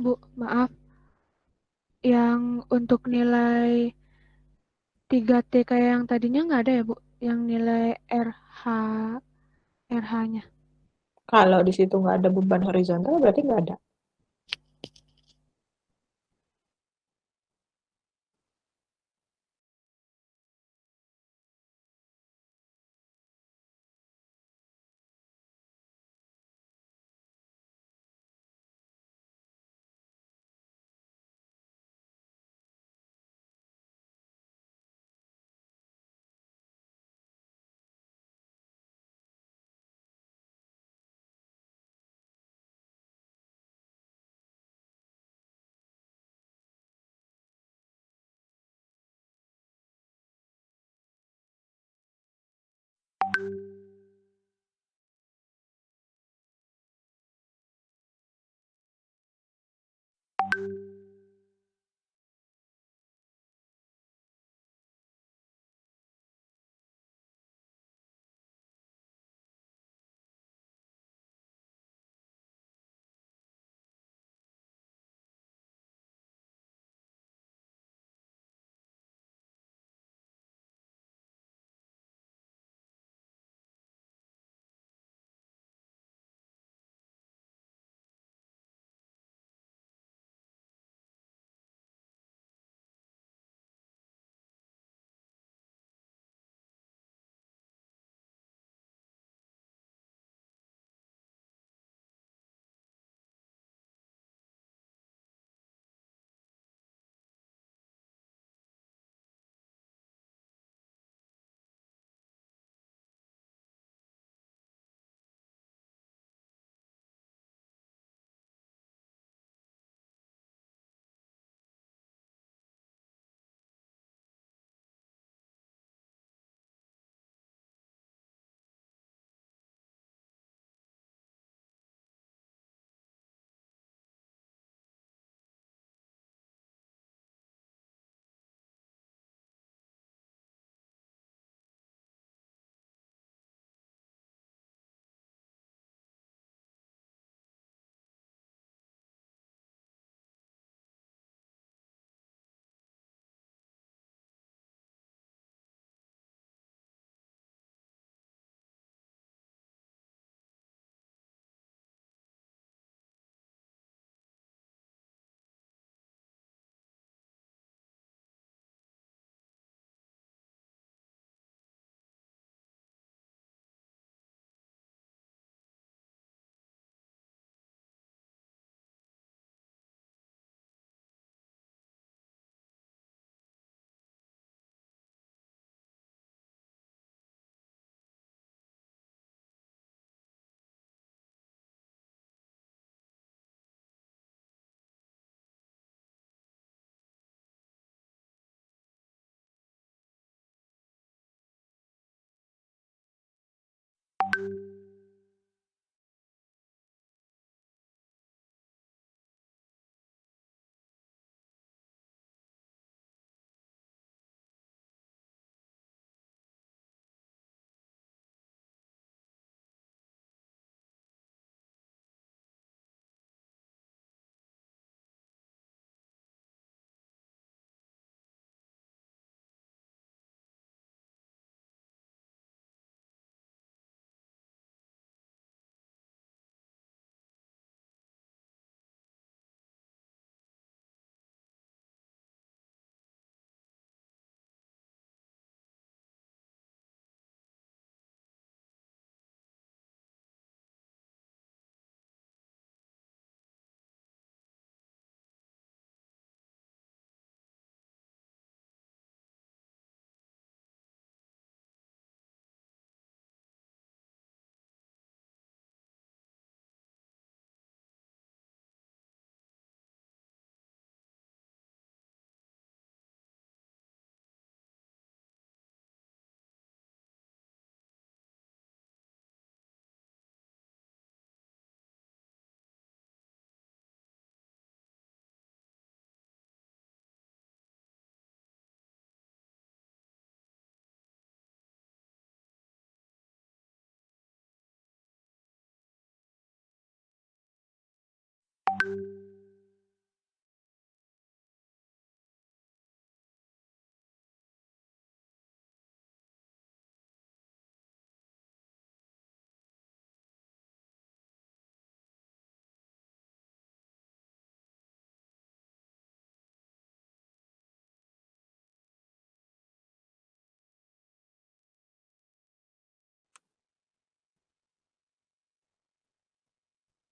Bu, maaf. Yang untuk nilai 3T kayak yang tadinya nggak ada ya, Bu? Yang nilai RH-nya. Kalau di situ nggak ada beban horizontal, berarti nggak ada.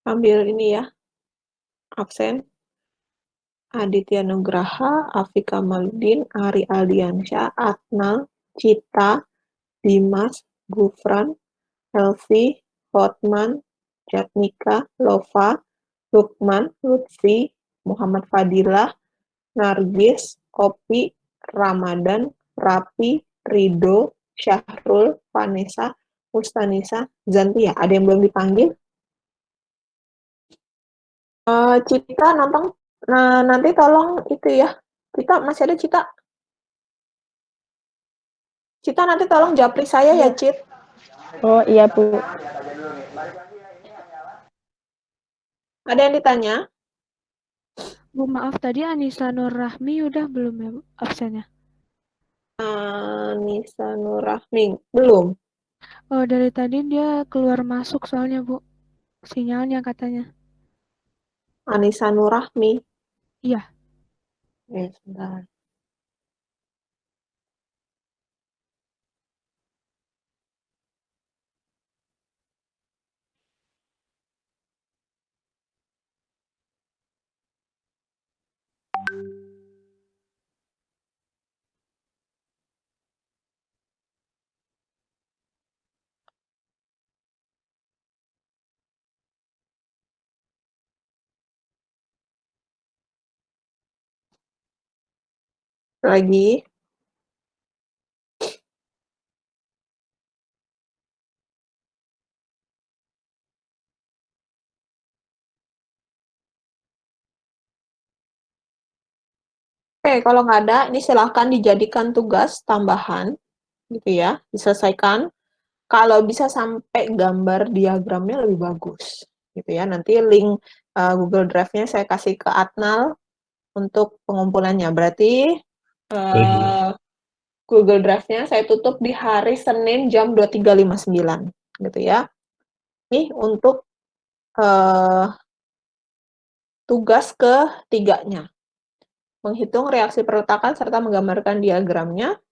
Ambil ini ya, absen. Aditya Nugraha, Afi Kamaludin, Ari Aldiansyah, Atnal, Cita, Dimas, Gufran, Elvi, Hotman, Jatnika, Lova, Lukman, Lutfi, Muhammad Fadilah, Nargis, Opi, Ramadan, Rapi, Rido, Syahrul, Vanessa, Mustanisa, Zantia. Ada yang belum dipanggil? Cita nonton. Nah, nanti tolong itu ya. Cita, masih ada Cita? Cita nanti tolong japri saya ya, Cit. Oh iya Bu. Ada yang ditanya? Bu, maaf tadi Anissa Nurrahmi udah belum ya Bu, absennya? Anissa Nurrahmi, belum. Oh, dari tadi dia keluar masuk soalnya Bu, sinyalnya katanya. Anissa Nurrahmi. Iya. Sebentar. Lagi. Oke, kalau nggak ada, ini silahkan dijadikan tugas tambahan, gitu ya, diselesaikan. Kalau bisa sampai gambar diagramnya lebih bagus, gitu ya. Nanti link Google Drive-nya saya kasih ke Atnal untuk pengumpulannya. Berarti Google Drive-nya saya tutup di hari Senin jam 23.59, gitu ya. Ini untuk tugas ketiganya. Menghitung reaksi perletakan serta menggambarkan diagramnya,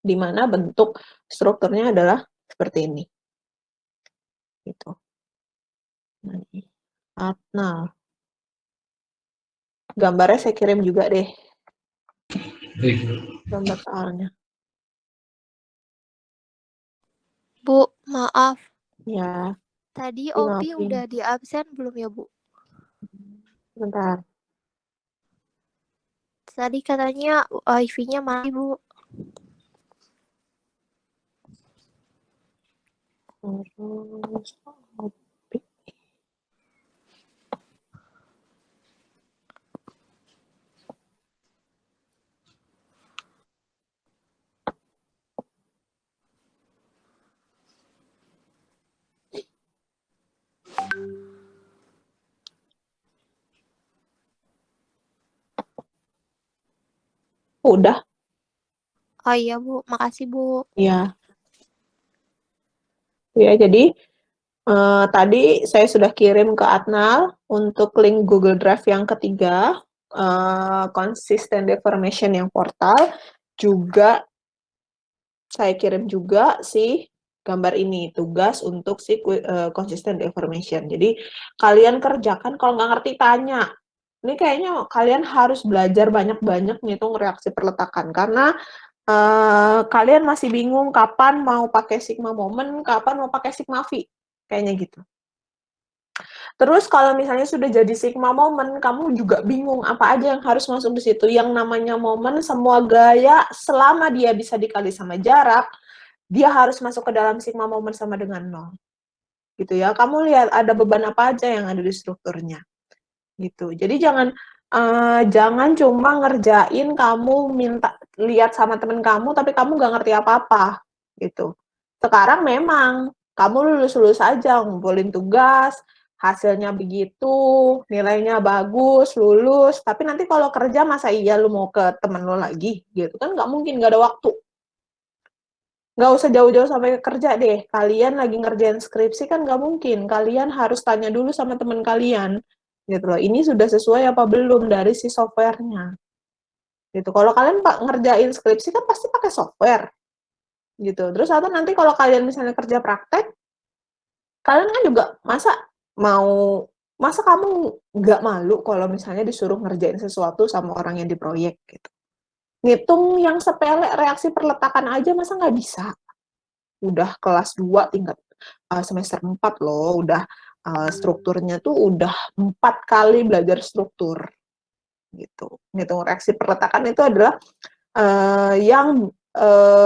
di mana bentuk strukturnya adalah seperti ini. Gitu. Nah, Atnal. Gambarnya saya kirim juga deh. Gambar soalnya. Bu, maaf. Ya. Tadi Opi Maafin. udah di absen belum ya, Bu? Bentar. Tadi katanya wifi-nya mati, Bu. Terus, udah. Oh iya, Bu. Makasih, Bu. Ya. Ya, jadi tadi saya sudah kirim ke Atnal untuk link Google Drive yang ketiga, consistent deformation yang portal, juga saya kirim juga si gambar ini, tugas untuk si consistent deformation. Jadi kalian kerjakan, kalau nggak ngerti tanya. Ini kayaknya kalian harus belajar banyak-banyak ngitung reaksi perletakan, karena kalian masih bingung kapan mau pakai sigma moment, kapan mau pakai sigma V, kayaknya gitu. Terus kalau misalnya sudah jadi sigma moment, kamu juga bingung apa aja yang harus masuk di situ. Yang namanya moment, semua gaya selama dia bisa dikali sama jarak, dia harus masuk ke dalam sigma moment sama dengan 0. Gitu ya. Kamu lihat ada beban apa aja yang ada di strukturnya. Gitu. Jadi jangan cuma ngerjain kamu minta lihat sama temen kamu tapi kamu nggak ngerti apa-apa gitu. Sekarang memang kamu lulus aja, ngumpulin tugas, hasilnya begitu, nilainya bagus, lulus, tapi nanti kalau kerja masa iya lu mau ke temen lu lagi gitu kan, nggak mungkin, nggak ada waktu. Nggak usah jauh-jauh sampai ke kerja deh, kalian lagi ngerjain skripsi kan nggak mungkin, kalian harus tanya dulu sama teman kalian gitu loh, ini sudah sesuai apa belum dari si softwarenya gitu. Kalau kalian ngerjain skripsi kan pasti pakai software gitu. Terus atau nanti kalau kalian misalnya kerja praktek, kalian kan juga masa mau masa kamu nggak malu kalau misalnya disuruh ngerjain sesuatu sama orang yang di proyek gitu. Ngitung yang sepele reaksi perletakan aja masa nggak bisa? Udah kelas 2 tingkat semester 4 loh, udah strukturnya tuh udah 4 kali belajar struktur gitu. Ngitung reaksi perletakan itu adalah yang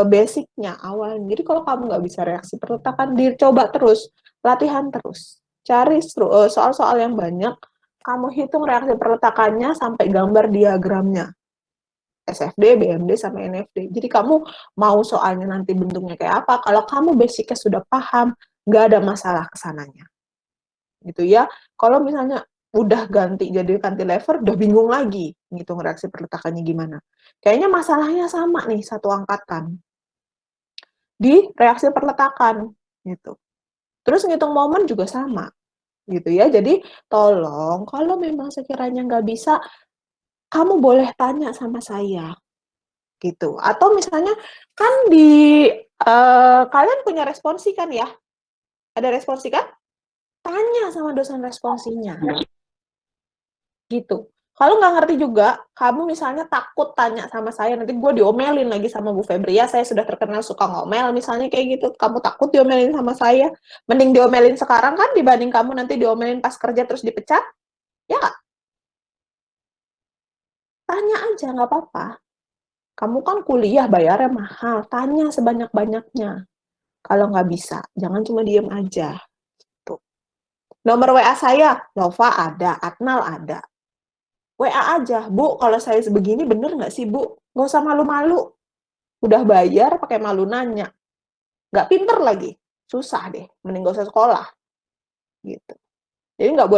basicnya awal. Jadi kalau kamu nggak bisa reaksi perletakan, dicoba terus, latihan terus. Cari soal-soal yang banyak, kamu hitung reaksi perletakannya sampai gambar diagramnya. SFD, BMD, sampai NFD. Jadi kamu mau soalnya nanti bentuknya kayak apa, kalau kamu basicnya sudah paham, nggak ada masalah kesananya. Gitu ya. Kalau misalnya udah ganti jadi cantilever, udah bingung lagi ngitung reaksi perletakannya gimana. Kayaknya masalahnya sama nih, satu angkatan. Di reaksi perletakan, gitu. Terus ngitung momen juga sama, gitu ya. Jadi tolong, kalau memang sekiranya nggak bisa, kamu boleh tanya sama saya, gitu. Atau misalnya kan di kalian punya responsi kan ya? Ada responsi kan? Tanya sama dosen responsinya, gitu. Kalau nggak ngerti juga, kamu misalnya takut tanya sama saya, nanti gue diomelin lagi sama Bu Febria, saya sudah terkenal suka ngomel, misalnya kayak gitu, kamu takut diomelin sama saya, mending diomelin sekarang kan, dibanding kamu nanti diomelin pas kerja terus dipecat, ya nggak? Tanya aja, nggak apa-apa. Kamu kan kuliah, bayarnya mahal, tanya sebanyak-banyaknya. Kalau nggak bisa, jangan cuma diem aja. Tuh. Nomor WA saya, Nova ada, Atnal ada. WA aja, Bu, kalau saya sebegini bener nggak sih, Bu? Nggak usah malu-malu. Udah bayar, pakai malu nanya. Nggak pinter lagi. Susah deh, mending nggak usah sekolah. Gitu. Jadi nggak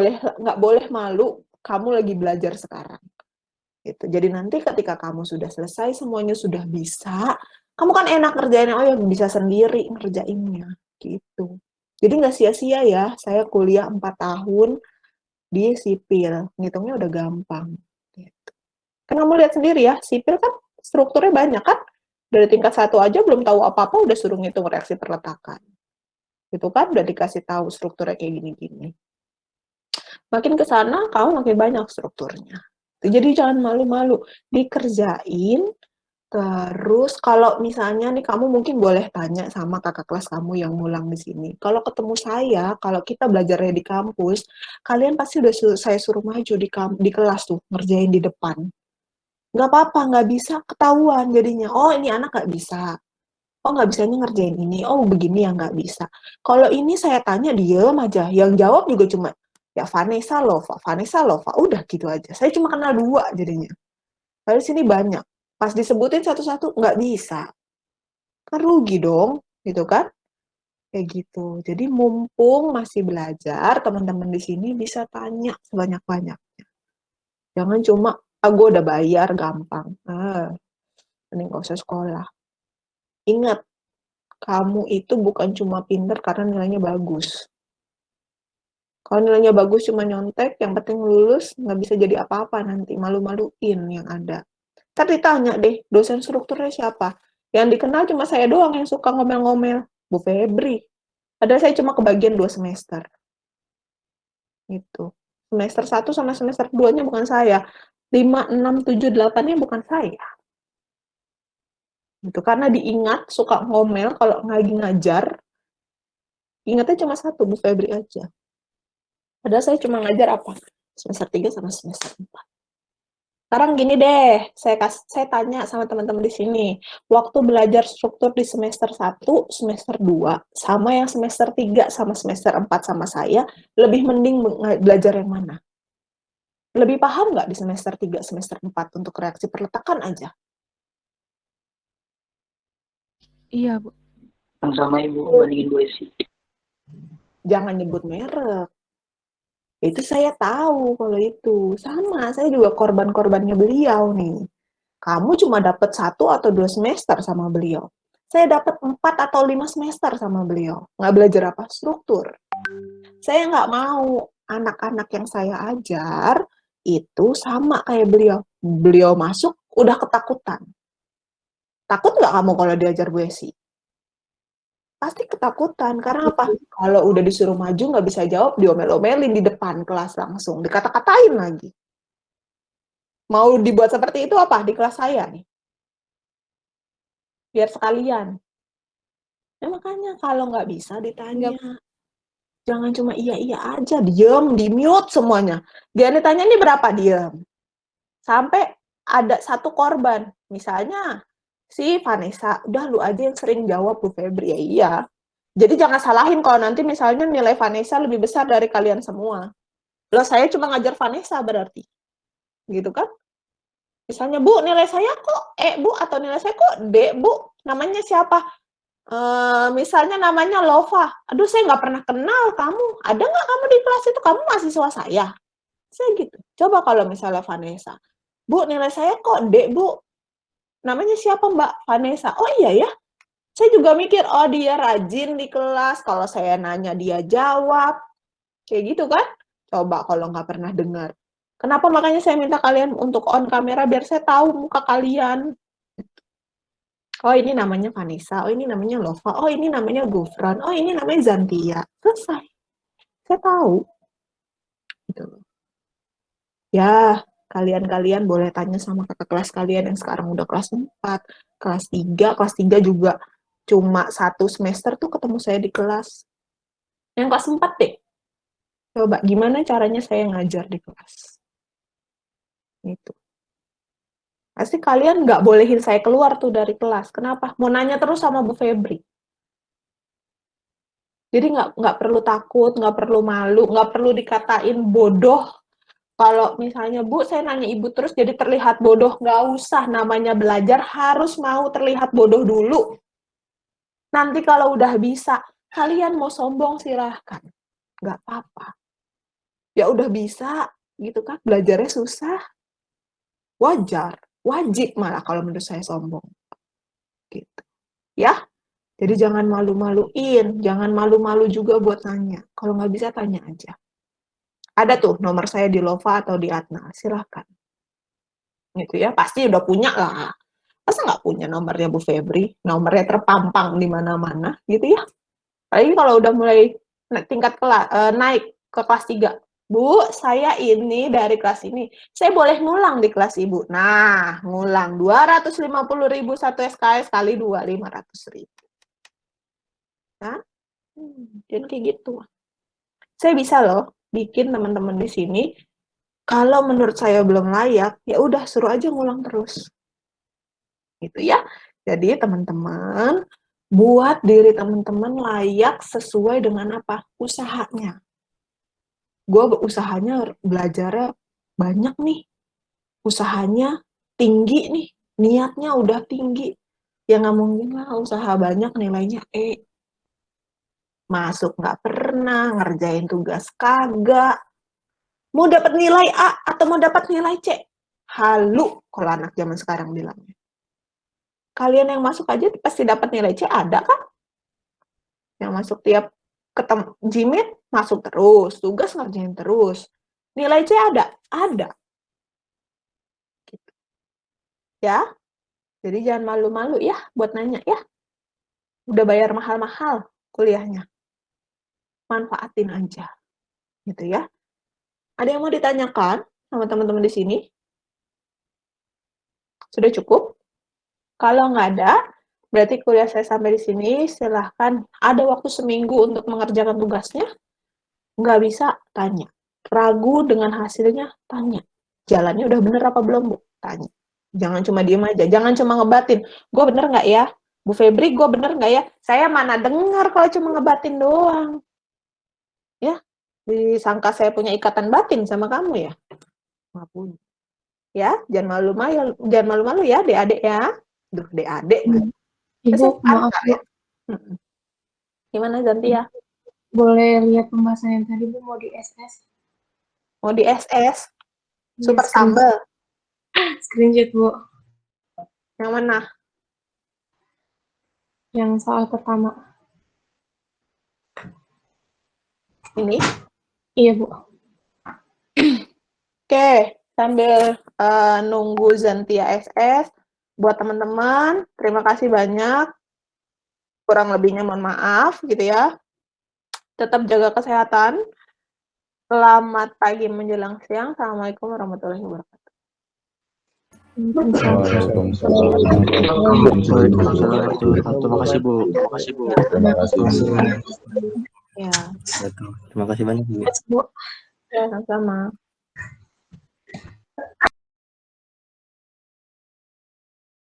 boleh malu, kamu lagi belajar sekarang. Gitu. Jadi nanti ketika kamu sudah selesai, semuanya sudah bisa, kamu kan enak ngerjainnya, oh ya bisa sendiri ngerjainnya. Gitu. Jadi nggak sia-sia ya, saya kuliah 4 tahun di sipil, ngitungnya udah gampang. Gitu. Kan kamu lihat sendiri ya, sipil kan strukturnya banyak kan? Dari tingkat 1 aja belum tahu apa-apa udah suruh ngitung reaksi perletakan. Gitu kan, udah dikasih tahu strukturnya kayak gini-gini. Makin ke sana, kamu makin banyak strukturnya. Jadi jangan malu-malu, dikerjain. Terus kalau misalnya nih kamu mungkin boleh tanya sama kakak kelas kamu yang ngulang di sini. Kalau ketemu saya, kalau kita belajarnya di kampus, kalian pasti udah saya suruh maju di kelas tuh, ngerjain di depan. Nggak apa-apa, nggak bisa, ketahuan jadinya. Oh, ini anak nggak bisa. Oh, nggak bisanya ngerjain ini. Oh, begini yang nggak bisa. Kalau ini saya tanya, diem aja. Yang jawab juga cuma, ya Vanessa Lova. Udah gitu aja. Saya cuma kenal 2 jadinya. Lalu sini banyak. Pas disebutin satu-satu, nggak bisa. Kan rugi dong, gitu kan? Kayak gitu. Jadi mumpung masih belajar, teman-teman di sini bisa tanya sebanyak-banyaknya. Jangan cuma, gue udah bayar, gampang. Mending nggak usah sekolah. Ingat, kamu itu bukan cuma pinter karena nilainya bagus. Kalau nilainya bagus cuma nyontek, yang penting lulus, nggak bisa jadi apa-apa nanti, malu-maluin yang ada. Tapi tanya deh, dosen strukturnya siapa? Yang dikenal cuma saya doang yang suka ngomel-ngomel, Bu Febri. Padahal saya cuma kebagian 2 semester. Gitu. Semester 1 sama semester 2-nya bukan saya. 5, 6, 7, 8-nya bukan saya. Gitu. Karena diingat, suka ngomel kalau lagi ngajar, ingatnya cuma 1, Bu Febri aja. Padahal saya cuma ngajar apa? Semester 3 sama semester 4. Sekarang gini deh, saya tanya sama teman-teman di sini, waktu belajar struktur di semester 1, semester 2, sama yang semester 3 sama semester 4 sama saya, lebih mending belajar yang mana? Lebih paham nggak di semester 3, semester 4 untuk reaksi perletakan aja? Iya, Bu. Sama Ibu bandingin Bu Esi. Jangan nyebut merek. Itu saya tahu kalau itu. Sama, saya juga korban-korbannya beliau nih. Kamu cuma dapat 1 atau 2 semester sama beliau. Saya dapat 4 atau 5 semester sama beliau. Nggak belajar apa? Struktur. Saya nggak mau anak-anak yang saya ajar itu sama kayak beliau. Beliau masuk, udah ketakutan. Takut nggak kamu kalau diajar Bu Esi? pasti ketakutan. Karena apa? Kalau udah disuruh maju nggak bisa jawab, diomel-omelin di depan kelas langsung, dikata-katain lagi. Mau dibuat seperti itu apa? Di kelas saya nih. Biar sekalian. Ya makanya kalau nggak bisa ditanya. Jangan cuma iya-iya aja, diem, di-mute semuanya. Dia ditanya ini berapa, diem. Sampai ada satu korban. Misalnya si Vanessa, udah lu aja yang sering jawab Bu Febri. Ya iya. Jadi jangan salahin kalau nanti misalnya nilai Vanessa lebih besar dari kalian semua. Loh saya cuma ngajar Vanessa berarti. Gitu kan? Misalnya, Bu, nilai saya kok E, Bu, atau nilai saya kok D, Bu. Namanya siapa? Misalnya namanya Lova. Aduh, saya nggak pernah kenal kamu. Ada nggak kamu di kelas itu? Kamu mahasiswa saya? Saya gitu. Coba kalau misalnya Vanessa. Bu, nilai saya kok D, Bu. Namanya siapa, Mbak? Vanessa. Oh iya ya. Saya juga mikir, oh dia rajin di kelas. Kalau saya nanya dia jawab. Kayak gitu kan? Coba kalau nggak pernah dengar. Kenapa makanya saya minta kalian untuk on kamera biar saya tahu muka kalian. Oh ini namanya Vanessa, oh ini namanya Lova, oh ini namanya Gufran, oh ini namanya Zantia. Selesai. Saya tahu. Gitu. Ya, kalian-kalian boleh tanya sama kakak kelas kalian yang sekarang udah kelas 4, kelas 3. Kelas 3 juga cuma 1 semester tuh ketemu saya di kelas. Yang kelas 4 deh. Coba, gimana caranya saya ngajar di kelas? Itu. Pasti kalian nggak bolehin saya keluar tuh dari kelas. Kenapa? Mau nanya terus sama Bu Febri. Jadi nggak perlu takut, nggak perlu malu, nggak perlu dikatain bodoh. Kalau misalnya, Bu, saya nanya Ibu terus jadi terlihat bodoh. Nggak usah, namanya belajar harus mau terlihat bodoh dulu. Nanti kalau udah bisa, kalian mau sombong silahkan. Nggak apa-apa. Ya udah bisa, gitu kan. Belajarnya susah. Wajar. Wajib malah kalau menurut saya sombong. Gitu. Ya, jadi jangan malu-maluin, jangan malu-malu juga buat nanya. Kalau nggak bisa tanya aja. Ada tuh nomor saya di Lova atau di Atna, silahkan. Gitu ya, pasti udah punya lah. Masa nggak punya nomornya Bu Febri? Nomornya terpampang di mana-mana, gitu ya. Apalagi kalau udah mulai tingkat naik ke kelas 3. Bu, saya ini dari kelas ini. Saya boleh ngulang di kelas Ibu. Nah, ngulang 250.000 satu SKS kali 2, 500.000. Nah, jadi kayak gitu. Saya bisa loh bikin teman-teman di sini. Kalau menurut saya belum layak, ya udah suruh aja ngulang terus. Gitu ya. Jadi teman-teman, buat diri teman-teman layak sesuai dengan apa? Usahanya. Gue usahanya belajarnya banyak nih. Usahanya tinggi nih. Niatnya udah tinggi. Ya nggak mungkin lah usaha banyak nilainya E. Masuk nggak pernah, ngerjain tugas kagak. Mau dapat nilai A atau mau dapat nilai C? Halu kalau anak zaman sekarang bilangnya. Kalian yang masuk aja pasti dapat nilai C, ada kan? Yang masuk tiap ketemu Jimit masuk terus, tugas ngerjain terus. Nilai C ada? Ada. Gitu. Ya, jadi jangan malu-malu ya buat nanya ya. Udah bayar mahal-mahal kuliahnya. Manfaatin aja. Gitu ya. Ada yang mau ditanyakan sama teman-teman di sini? Sudah cukup? Kalau nggak ada, berarti kuliah saya sampai di sini. Silahkan ada waktu seminggu untuk mengerjakan tugasnya. Nggak bisa, tanya. Ragu dengan hasilnya, tanya. Jalannya udah bener apa belum, Bu? Tanya. Jangan cuma diem aja. Jangan cuma ngebatin. Gue bener nggak ya? Bu Febri, gue bener nggak ya? Saya mana dengar kalau cuma ngebatin doang. Ya, disangka saya punya ikatan batin sama kamu ya? Nggak punya. Ya, jangan malu-malu ya, adik-adik ya. Duh, adik. Ibu, maaf Bu. Ya? Gimana Zantia? Boleh lihat pembahasan yang tadi Bu, mau di SS? Mau di SS? Super Yes, sambal? Screenshot Bu. Yang mana? Yang soal pertama. Ini? Iya Bu. Oke, sambil nunggu Zantia SS, buat teman-teman, terima kasih banyak kurang lebihnya mohon maaf gitu ya. Tetap jaga kesehatan. Selamat pagi menjelang siang. Assalamualaikum warahmatullahi wabarakatuh. Waalaikumsalam. Terima kasih Bu. Terima kasih. Ya, Terima kasih banyak Bu. ya sama-sama.